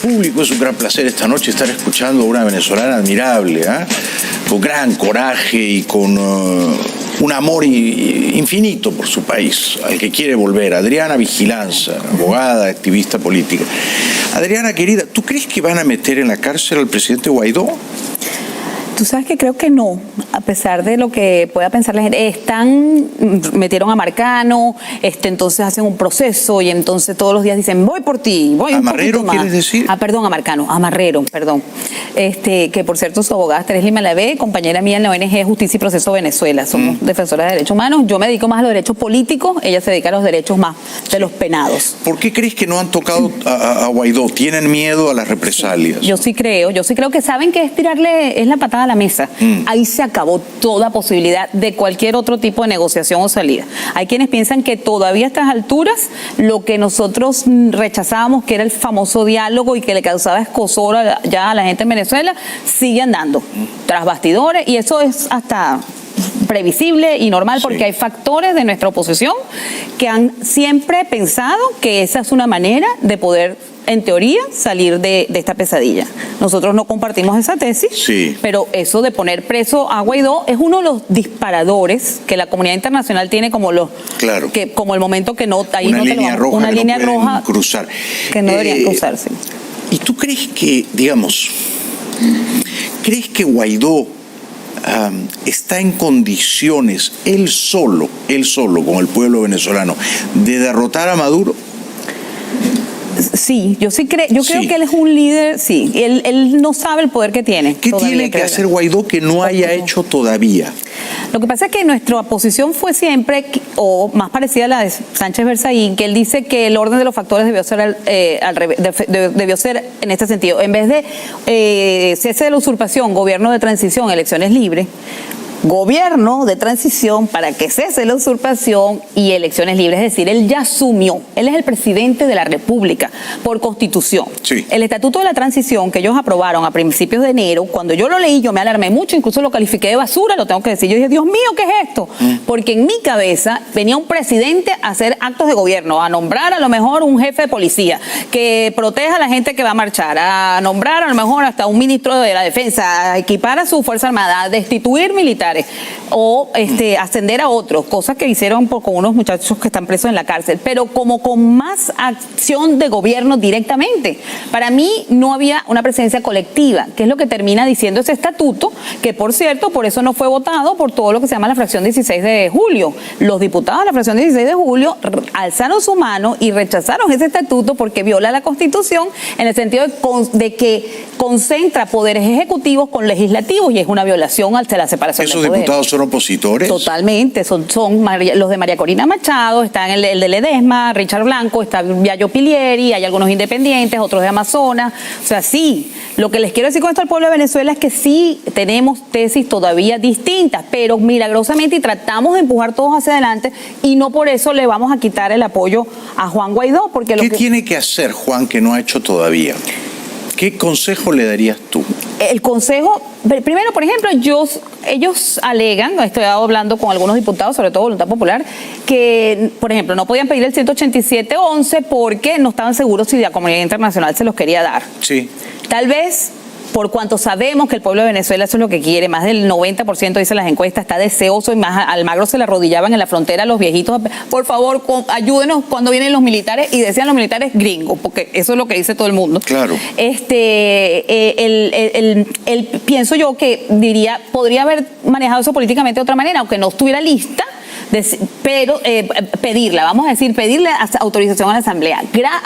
Público, es un gran placer esta noche estar escuchando a una venezolana admirable, con gran coraje y con un amor infinito por su país, al que quiere volver. Adriana Vigilanza, abogada, activista política. Adriana, querida, ¿tú crees que van a meter en la cárcel al presidente Guaidó? Tú sabes que creo que no, a pesar de lo que pueda pensar la gente. Metieron a Marcano, entonces hacen un proceso y entonces todos los días dicen, voy por ti, voy un poquito más. ¿Quieres decir? Perdón, a Marcano, a Marrero, perdón. Que por cierto su abogada Teresli Malavé, compañera mía en la ONG Justicia y Proceso Venezuela. Somos defensoras de derechos humanos. Yo me dedico más a los derechos políticos, ella se dedica a los derechos más de los penados. ¿Por qué crees que no han tocado a Guaidó? ¿Tienen miedo a las represalias? Yo sí creo que saben que es la patada a la mesa. Ahí se acabó toda posibilidad de cualquier otro tipo de negociación o salida. Hay quienes piensan que todavía a estas alturas lo que nosotros rechazábamos, que era el famoso diálogo y que le causaba escozor ya a la gente en Venezuela, sigue andando tras bastidores, y eso es hasta previsible y normal, porque hay factores de nuestra oposición que han siempre pensado que esa es una manera de poder, en teoría, salir de esta pesadilla. Nosotros no compartimos esa tesis, pero eso de poner preso a Guaidó es uno de los disparadores que la comunidad internacional tiene como como el momento que no hay una línea roja cruzar, que no deberían cruzarse. ¿Y tú crees que, Guaidó está en condiciones, él solo, con el pueblo venezolano, de derrotar a Maduro? Sí, yo creo que él es un líder, sí, él no sabe el poder que tiene. ¿Qué tiene que hacer Guaidó que no haya hecho todavía? Lo que pasa es que nuestra posición fue siempre, o más parecida a la de Sánchez Berzaín, que él dice que el orden de los factores debió ser al revés, debió ser en este sentido. En vez de cese de la usurpación, gobierno de transición, elecciones libres, gobierno de transición para que cese la usurpación y elecciones libres. Es decir, él ya asumió, él es el presidente de la República por Constitución. Sí. El Estatuto de la Transición que ellos aprobaron a principios de enero, cuando yo lo leí, yo me alarmé mucho, incluso lo califiqué de basura, lo tengo que decir. Yo dije, Dios mío, ¿qué es esto? Porque en mi cabeza venía un presidente a hacer actos de gobierno, a nombrar a lo mejor un jefe de policía que proteja a la gente que va a marchar, a nombrar a lo mejor hasta un ministro de la Defensa, a equipar a su Fuerza Armada, a destituir militares. militares o ascender a otros, cosas que hicieron con unos muchachos que están presos en la cárcel, pero como con más acción de gobierno directamente. Para mí no había una presencia colectiva, que es lo que termina diciendo ese estatuto, que por cierto, por eso no fue votado por todo lo que se llama la fracción 16 de julio. Los diputados de la fracción 16 de julio alzaron su mano y rechazaron ese estatuto porque viola la Constitución en el sentido de que concentra poderes ejecutivos con legislativos y es una violación a la separación de poderes. ¿Esos diputados son opositores? Totalmente, son los de María Corina Machado, están el de Ledesma, Richard Blanco, está Yayo Pilieri, hay algunos independientes, otros de Amazonas. O sea, sí, lo que les quiero decir con esto al pueblo de Venezuela es que sí tenemos tesis todavía distintas, pero milagrosamente y tratamos de empujar todos hacia adelante y no por eso le vamos a quitar el apoyo a Juan Guaidó. Porque ¿Qué tiene que hacer Juan que no ha hecho todavía? ¿Qué consejo le darías tú? El consejo, primero, por ejemplo, ellos alegan, estoy hablando con algunos diputados, sobre todo Voluntad Popular, que, por ejemplo, no podían pedir el 187.11 porque no estaban seguros si la comunidad internacional se los quería dar. Sí. Tal vez, por cuanto sabemos que el pueblo de Venezuela eso es lo que quiere, más del 90% dicen las encuestas, está deseoso y más Almagro se le arrodillaban en la frontera a los viejitos, por favor, ayúdenos cuando vienen los militares, y decían los militares gringos, porque eso es lo que dice todo el mundo. Claro. Pienso yo que podría haber manejado eso políticamente de otra manera, aunque no estuviera lista, pero pedirle autorización a la Asamblea.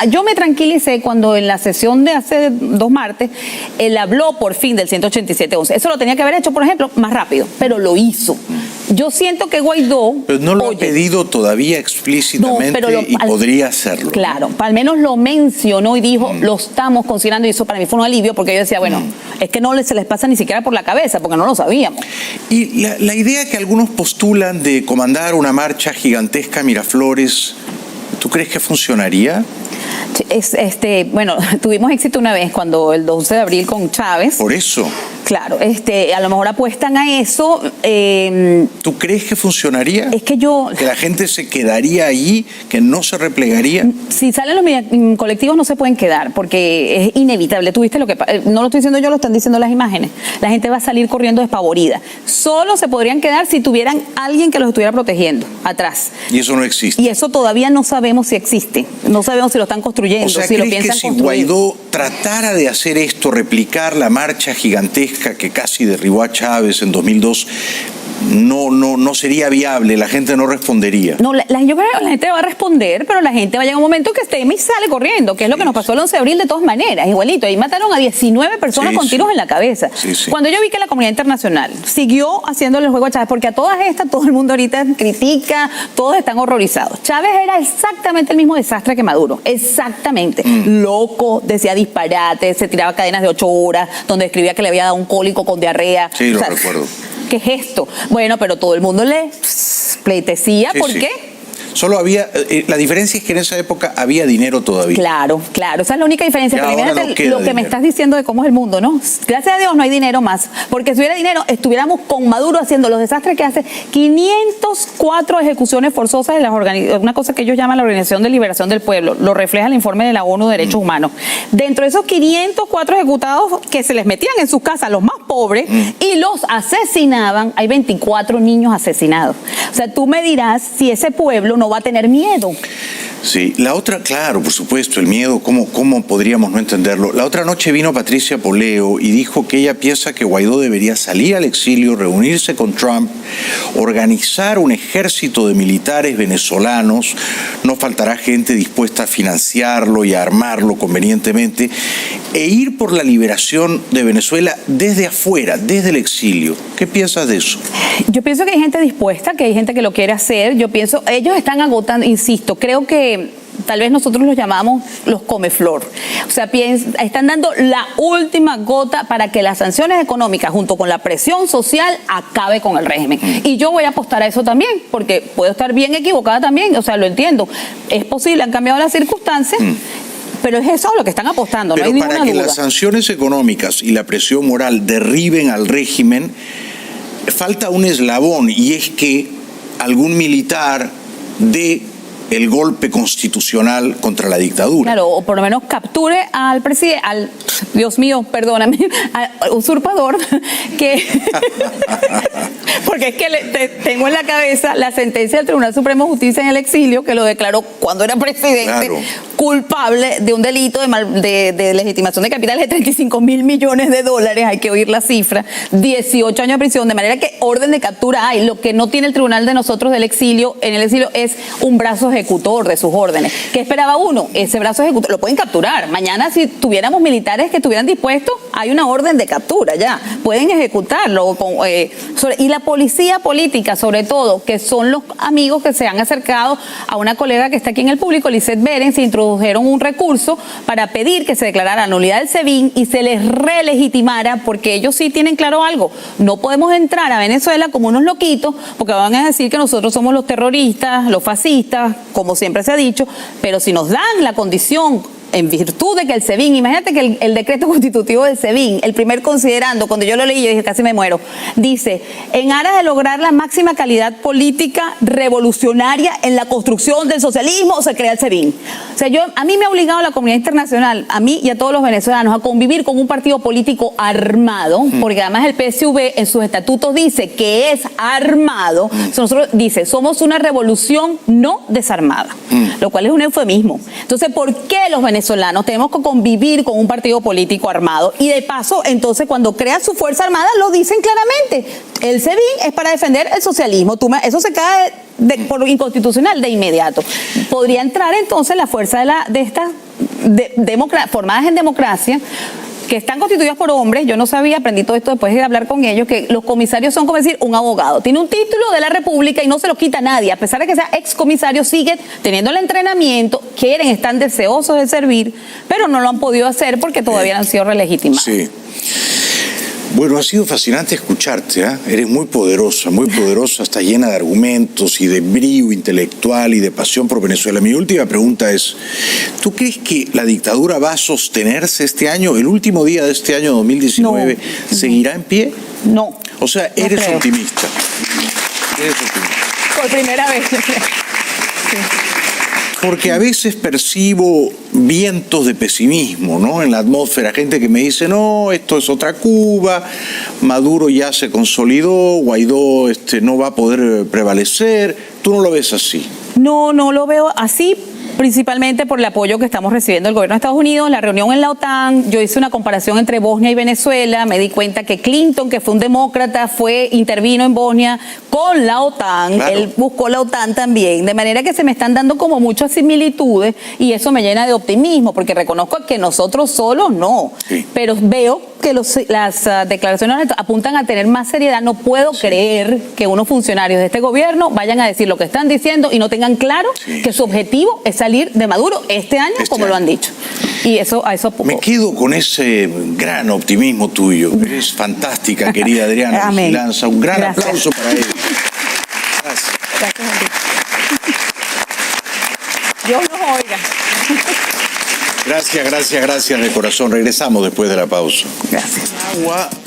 Yo me tranquilicé cuando en la sesión de hace 2 martes él habló por fin del 187.11. Eso lo tenía que haber hecho, por ejemplo, más rápido, pero lo hizo. Yo siento que Guaidó... Pero no lo ha pedido todavía explícitamente, y podría hacerlo. Claro, al menos lo mencionó y dijo, lo estamos considerando, y eso para mí fue un alivio, porque yo decía, bueno, es que no se les pasa ni siquiera por la cabeza, porque no lo sabíamos. Y la idea que algunos postulan de comandar una marcha gigantesca a Miraflores, ¿tú crees que funcionaría? Bueno, tuvimos éxito una vez cuando el 12 de abril con Chávez. Por eso. Claro, a lo mejor apuestan a eso. ¿Tú crees que funcionaría? Es que ¿Que la gente se quedaría ahí, que no se replegaría? Si salen los colectivos no se pueden quedar, porque es inevitable. ¿Tú viste lo que no lo estoy diciendo yo, lo están diciendo las imágenes? La gente va a salir corriendo despavorida. Solo se podrían quedar si tuvieran alguien que los estuviera protegiendo atrás. Y eso no existe. Y eso todavía no sabemos si existe. No sabemos si lo están construyendo, o sea, si lo ¿crees piensan que si construir? Guaidó tratara de hacer esto, replicar la marcha gigantesca que casi derribó a Chávez en 2002, no sería viable? La gente no respondería. No, yo creo que la gente va a responder, pero la gente va a llegar un momento que teme y sale corriendo, que es lo que nos pasó el 11 de abril de todas maneras, igualito. Ahí mataron a 19 personas con tiros en la cabeza. Cuando yo vi que la comunidad internacional siguió haciéndole el juego a Chávez, porque a todas estas todo el mundo ahorita critica, todos están horrorizados. Chávez era exactamente el mismo desastre que Maduro, exactamente. Loco, decía disparates, se tiraba cadenas de 8 horas, donde escribía que le había dado un cólico con diarrea. Sí, lo recuerdo. ¿Qué es esto? Bueno, pero todo el mundo le pleitesía. ¿Por qué? Solo había, la diferencia es que en esa época había dinero todavía. Claro, esa es la única diferencia. Y pero ahora mírate no queda lo que dinero. me estás diciendo de cómo es el mundo, ¿no? Gracias a Dios no hay dinero más, porque si hubiera dinero estuviéramos con Maduro haciendo los desastres que hace. 504 ejecuciones forzosas de una cosa que ellos llaman la Organización de Liberación del Pueblo, lo refleja el informe de la ONU de Derechos Humanos. Dentro de esos 504 ejecutados que se les metían en sus casas los más pobres y los asesinaban, hay 24 niños asesinados. O sea, tú me dirás si ese pueblo no va a tener miedo. Sí, la otra, claro, por supuesto, el miedo, ¿cómo podríamos no entenderlo? La otra noche vino Patricia Poleo y dijo que ella piensa que Guaidó debería salir al exilio, reunirse con Trump, organizar un ejército de militares venezolanos, no faltará gente dispuesta a financiarlo y a armarlo convenientemente, e ir por la liberación de Venezuela desde afuera, desde el exilio. ¿Qué piensas de eso? Yo pienso que hay gente dispuesta, que hay gente que lo quiere hacer. Yo pienso, ellos están agotando, insisto, creo que tal vez nosotros los llamamos los comeflor. O sea, están dando la última gota para que las sanciones económicas junto con la presión social acabe con el régimen. Y yo voy a apostar a eso también, porque puedo estar bien equivocada también, o sea, lo entiendo. Es posible, han cambiado las circunstancias. Pero es eso lo que están apostando, pero no hay ninguna duda. Pero para que las sanciones económicas y la presión moral derriben al régimen, falta un eslabón, y es que algún militar dé el golpe constitucional contra la dictadura. Claro, o por lo menos capture al presidente, Dios mío, perdóname, al usurpador, que Porque es que tengo en la cabeza la sentencia del Tribunal Supremo de Justicia en el exilio, que lo declaró cuando era presidente culpable de un delito de legitimación de capitales de 35 mil millones de dólares, hay que oír la cifra, 18 años de prisión, de manera que orden de captura hay. Lo que no tiene el tribunal de nosotros del exilio, en el exilio, es un brazo ejecutor de sus órdenes. ¿Qué esperaba uno? Ese brazo ejecutor lo pueden capturar. Mañana, si tuviéramos militares que estuvieran dispuestos, hay una orden de captura ya, pueden ejecutarlo. Y la policía política, sobre todo, que son los amigos que se han acercado a una colega que está aquí en el público, Lisette Beren, se introdujeron un recurso para pedir que se declarara la nulidad del SEBIN y se les relegitimara, porque ellos sí tienen claro algo: no podemos entrar a Venezuela como unos loquitos, porque van a decir que nosotros somos los terroristas, los fascistas, como siempre se ha dicho, pero si nos dan la condición en virtud de que el SEBIN, imagínate que el decreto constitutivo del SEBIN, el primer considerando, cuando yo lo leí, yo dije, casi me muero, dice: en aras de lograr la máxima calidad política revolucionaria en la construcción del socialismo, se crea el SEBIN. O sea, a mí me ha obligado la comunidad internacional, a mí y a todos los venezolanos, a convivir con un partido político armado, porque además el PSV en sus estatutos dice que es armado. Nosotros dice, somos una revolución no desarmada, lo cual es un eufemismo. Entonces, ¿por qué los venezolanos tenemos que convivir con un partido político armado? Y de paso, entonces, cuando crean su fuerza armada, lo dicen claramente: el SEBIN es para defender el socialismo. Eso se cae por inconstitucional de inmediato. Podría entrar entonces la fuerza de estas formadas en democracia, que están constituidas por hombres. Yo no sabía, aprendí todo esto después de hablar con ellos, que los comisarios son como decir un abogado. Tiene un título de la República y no se lo quita nadie. A pesar de que sea excomisario, sigue teniendo el entrenamiento, están deseosos de servir, pero no lo han podido hacer porque todavía no han sido relegitimados. Sí. Bueno, ha sido fascinante escucharte, ¿eh? Eres muy poderosa, está llena de argumentos y de brío intelectual y de pasión por Venezuela. Mi última pregunta es, ¿tú crees que la dictadura va a sostenerse este año, el último día de este año 2019, seguirá en pie? No. O sea, eres optimista. Eres optimista. Por primera vez. Sí. Porque a veces percibo vientos de pesimismo, ¿no?, en la atmósfera, gente que me dice, no, esto es otra Cuba, Maduro ya se consolidó, Guaidó no va a poder prevalecer. ¿Tú no lo ves así? No lo veo así, principalmente por el apoyo que estamos recibiendo del gobierno de Estados Unidos. La reunión en la OTAN, yo hice una comparación entre Bosnia y Venezuela, me di cuenta que Clinton, que fue un demócrata, intervino en Bosnia con la OTAN, claro. Él buscó la OTAN también, de manera que se me están dando como muchas similitudes y eso me llena de optimismo, porque reconozco que nosotros solos no, pero veo que las declaraciones apuntan a tener más seriedad. No puedo creer que unos funcionarios de este gobierno vayan a decir lo que están diciendo y no tengan claro que su objetivo es salir de Maduro este año, como lo han dicho. Y a eso me quedo con ese gran optimismo tuyo. Eres fantástica, querida Adriana Vigilanza. Un gran aplauso para ella. Gracias. Dios nos oiga. Gracias de corazón. Regresamos después de la pausa. Gracias.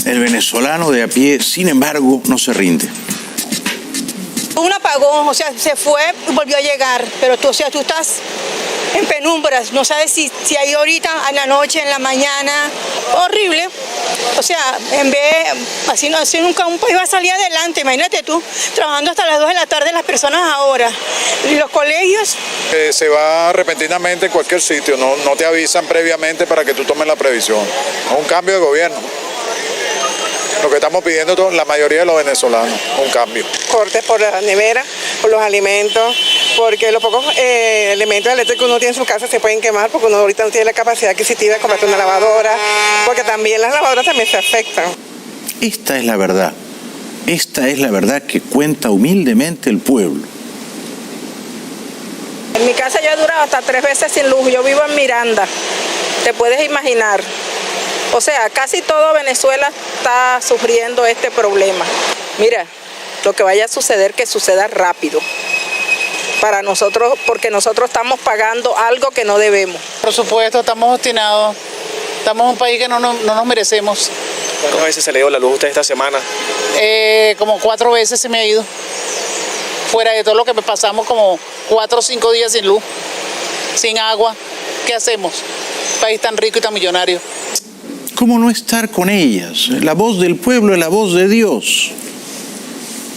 El venezolano de a pie, sin embargo, no se rinde. Un apagón, o sea, se fue y volvió a llegar, pero tú estás en penumbras, no sabes si hay ahorita, en la noche, en la mañana, horrible. O sea, en vez, así nunca un país va a salir adelante, imagínate tú, trabajando hasta las 2 de la tarde las personas ahora. ¿Y los colegios? Se va repentinamente en cualquier sitio, no te avisan previamente para que tú tomes la previsión. Es un cambio de gobierno. Lo que estamos pidiendo la mayoría de los venezolanos, un cambio. Cortes por la nevera, por los alimentos, porque los pocos elementos eléctricos que uno tiene en su casa se pueden quemar porque uno ahorita no tiene la capacidad adquisitiva de comprarte una lavadora, porque también las lavadoras también se afectan. Esta es la verdad. Esta es la verdad que cuenta humildemente el pueblo. En mi casa yo he durado hasta 3 veces sin luz. Yo vivo en Miranda, te puedes imaginar. O sea, casi todo Venezuela está sufriendo este problema. Mira, lo que vaya a suceder, que suceda rápido. Para nosotros, porque nosotros estamos pagando algo que no debemos. Por supuesto, estamos obstinados. Estamos en un país que no nos merecemos. ¿Cuántas veces se le dio la luz a usted esta semana? Como 4 veces se me ha ido. Fuera de todo lo que pasamos, como 4 o 5 días sin luz, sin agua. ¿Qué hacemos? Un país tan rico y tan millonario. ¿Cómo no estar con ellas? La voz del pueblo es la voz de Dios.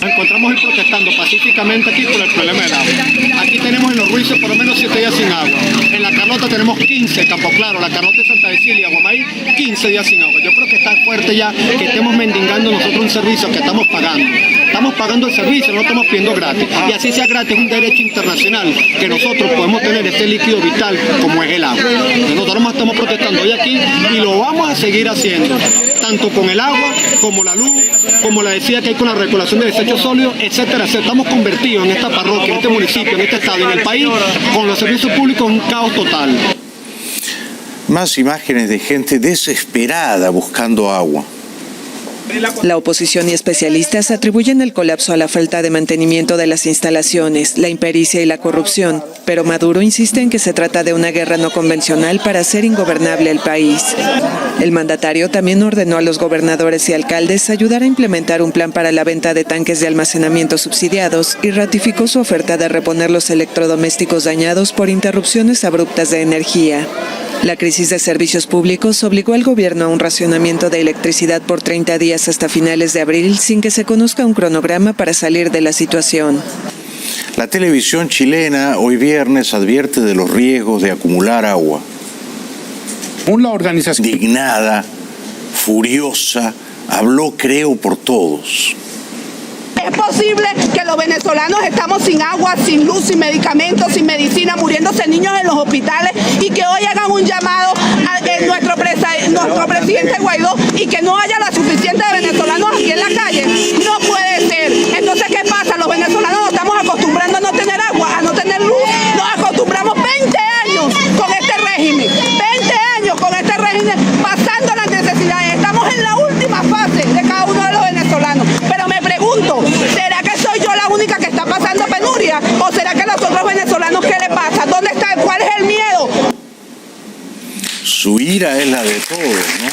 Nos encontramos hoy protestando pacíficamente aquí por el problema del agua. Aquí tenemos en Los Ruices por lo menos 7 días sin agua. En La Carlota tenemos 15, Campo Claro, La Carlota y Santa Cecilia, Guamay, 15 días sin agua. Yo creo que está fuerte ya que estemos mendigando nosotros un servicio que estamos pagando. Estamos pagando el servicio, no estamos pidiendo gratis. Y así sea gratis, es un derecho internacional que nosotros podemos tener este líquido vital como es el agua. Nosotros estamos protestando hoy aquí y lo vamos a seguir haciendo, tanto con el agua, como la luz, como la decía que hay con la regulación de desechos sólidos, etcétera, etcétera. Estamos convertidos en esta parroquia, en este municipio, en este estado, en el país, con los servicios públicos en un caos total. Más imágenes de gente desesperada buscando agua. La oposición y especialistas atribuyen el colapso a la falta de mantenimiento de las instalaciones, la impericia y la corrupción, pero Maduro insiste en que se trata de una guerra no convencional para hacer ingobernable el país. El mandatario también ordenó a los gobernadores y alcaldes ayudar a implementar un plan para la venta de tanques de almacenamiento subsidiados y ratificó su oferta de reponer los electrodomésticos dañados por interrupciones abruptas de energía. La crisis de servicios públicos obligó al gobierno a un racionamiento de electricidad por 30 días hasta finales de abril sin que se conozca un cronograma para salir de la situación. La televisión chilena hoy viernes advierte de los riesgos de acumular agua. Una organización indignada, furiosa, habló creo por todos. Es posible que los venezolanos estamos sin agua, sin luz, sin medicamentos, sin medicina, muriéndose niños en los hospitales y que hoy hagan un llamado a nuestro presidente Guaidó y que no haya la suficiente de venezolanos aquí en la calle. No puede ser. Entonces, ¿qué pasa? Los venezolanos nos estamos acostumbrando a no tener agua, a no tener luz. Nos acostumbramos 20 años con este régimen. 20 años con este régimen pasando las necesidades. Estamos en la última fase de cada uno de los venezolanos. Pero me pregunto, ¿será que soy yo la única que está pasando penuria? ¿O será que los otros venezolanos qué le pasa? ¿Dónde está? ¿Cuál es el miedo? Su ira es la de todos, ¿no?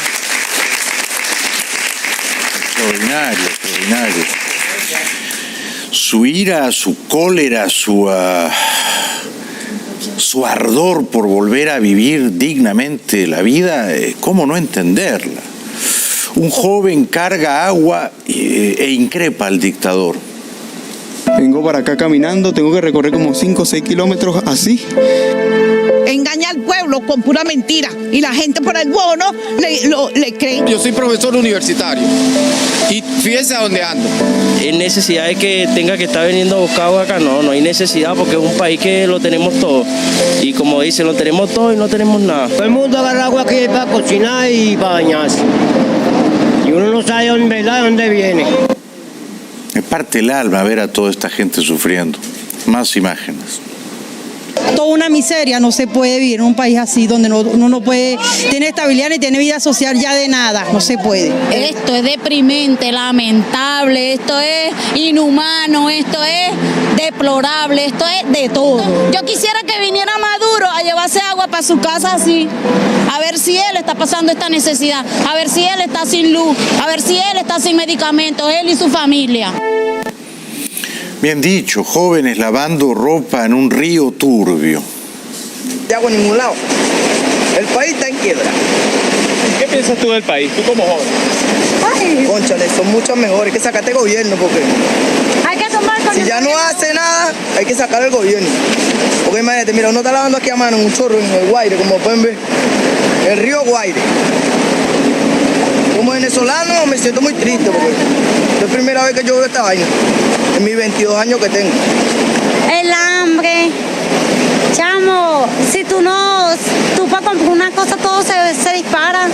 Extraordinario, extraordinario. Su ira, su cólera, su ardor por volver a vivir dignamente la vida, ¿cómo no entenderla? Un joven carga agua e increpa al dictador. Vengo para acá caminando, tengo que recorrer como 5 o 6 kilómetros así. Engaña al pueblo con pura mentira y la gente por el bono le cree. Yo soy profesor universitario y fíjese a dónde ando. ¿Es necesidad de que tenga que estar viniendo a buscar agua acá? No, no hay necesidad porque es un país que lo tenemos todo. Y como dicen, lo tenemos todo y no tenemos nada. Todo el mundo agarra agua aquí para cocinar y para bañarse. Y uno no sabe de dónde viene. Me parte el alma ver a toda esta gente sufriendo. Más imágenes. Toda una miseria, no se puede vivir en un país así donde uno no puede tener estabilidad ni tener vida social ya de nada, no se puede. Esto es deprimente, lamentable, esto es inhumano, esto es deplorable, esto es de todo. Yo quisiera que viniera Maduro a llevarse agua para su casa así, a ver si él está pasando esta necesidad, a ver si él está sin luz, a ver si él está sin medicamentos, él y su familia. Bien dicho, jóvenes lavando ropa en un río turbio. No hago en ningún lado. El país está en quiebra. ¿Qué piensas tú del país, tú como joven? Ay, cónchale, son muchos mejores. Hay que sacarte gobierno porque hay que tomar con si ya no hace nada, hay que sacar el gobierno. Porque imagínate, mira, uno está lavando aquí a mano en un chorro en el Guaire, como pueden ver. El río Guaire. Como venezolano me siento muy triste porque es la primera vez que yo veo esta vaina. En mis 22 años que tengo. El hambre. Chamo, si tú para comprar una cosa todo se dispara.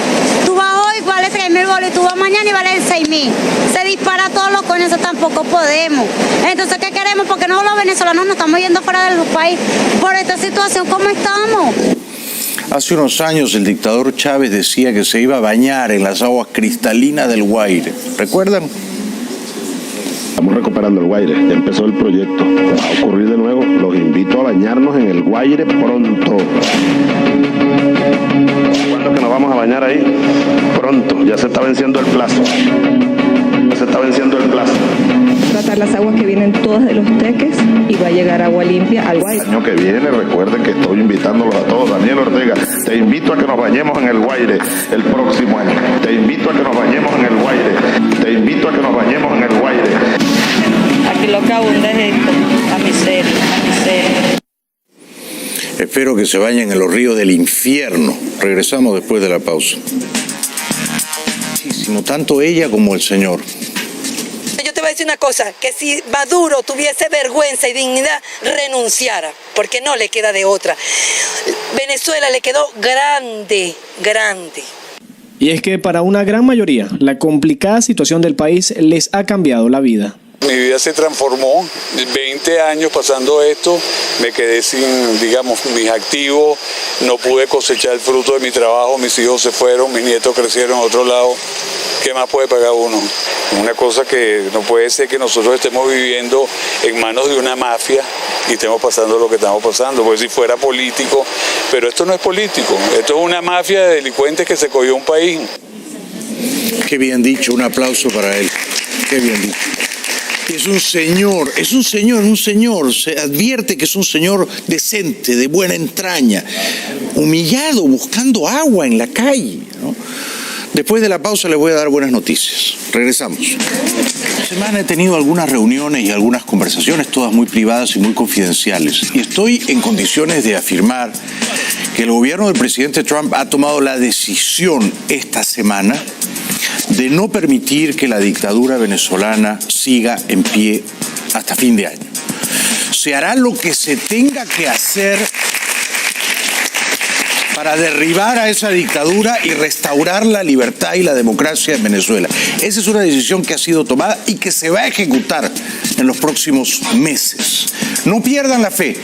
Tú vas hoy, vale 3.000 bolos, y tú vas mañana y vale 6.000. Se dispara todo, lo con eso tampoco podemos. Entonces, ¿qué queremos? Porque no los venezolanos nos estamos yendo fuera del país por esta situación como estamos. Hace unos años el dictador Chávez decía que se iba a bañar en las aguas cristalinas del Guaire. ¿Recuerdan? Estamos recuperando el Guaire, ya empezó el proyecto. Va a ocurrir de nuevo, los invito a bañarnos en el Guaire pronto. ¿Cuándo es que nos vamos a bañar ahí? Pronto, ya se está venciendo el plazo. Tratar las aguas que vienen todas de los teques y va a llegar agua limpia al Guaire. El año que viene, recuerden que estoy invitándolos a todos. Daniel Ortega, te invito a que nos bañemos en el Guaire el próximo año. Te invito a que nos bañemos en el Guaire. Te invito a que nos bañemos en el Guaire. vagabunda es esto, la miseria, la miseria. Espero que se bañen en los ríos del infierno. Regresamos después de la pausa. Muchísimo, tanto ella como el señor. Yo te voy a decir una cosa, que si Maduro tuviese vergüenza y dignidad, renunciara, porque no le queda de otra. Venezuela le quedó grande, grande. Y es que para una gran mayoría, la complicada situación del país les ha cambiado la vida. Mi vida se transformó, 20 años pasando esto, me quedé sin, digamos, mis activos, no pude cosechar el fruto de mi trabajo, mis hijos se fueron, mis nietos crecieron a otro lado. ¿Qué más puede pagar uno? Una cosa que no puede ser que nosotros estemos viviendo en manos de una mafia y estemos pasando lo que estamos pasando, porque si fuera político, pero esto no es político, esto es una mafia de delincuentes que se cogió un país. Qué bien dicho, un aplauso para él, qué bien dicho. Es un señor, se advierte que es un señor decente, de buena entraña, humillado, buscando agua en la calle, ¿no? Después de la pausa les voy a dar buenas noticias. Regresamos. Esta semana he tenido algunas reuniones y algunas conversaciones, todas muy privadas y muy confidenciales. Y estoy en condiciones de afirmar que el gobierno del presidente Trump ha tomado la decisión esta semana de no permitir que la dictadura venezolana siga en pie hasta fin de año. Se hará lo que se tenga que hacer para derribar a esa dictadura y restaurar la libertad y la democracia en Venezuela. Esa es una decisión que ha sido tomada y que se va a ejecutar en los próximos meses. No pierdan la fe.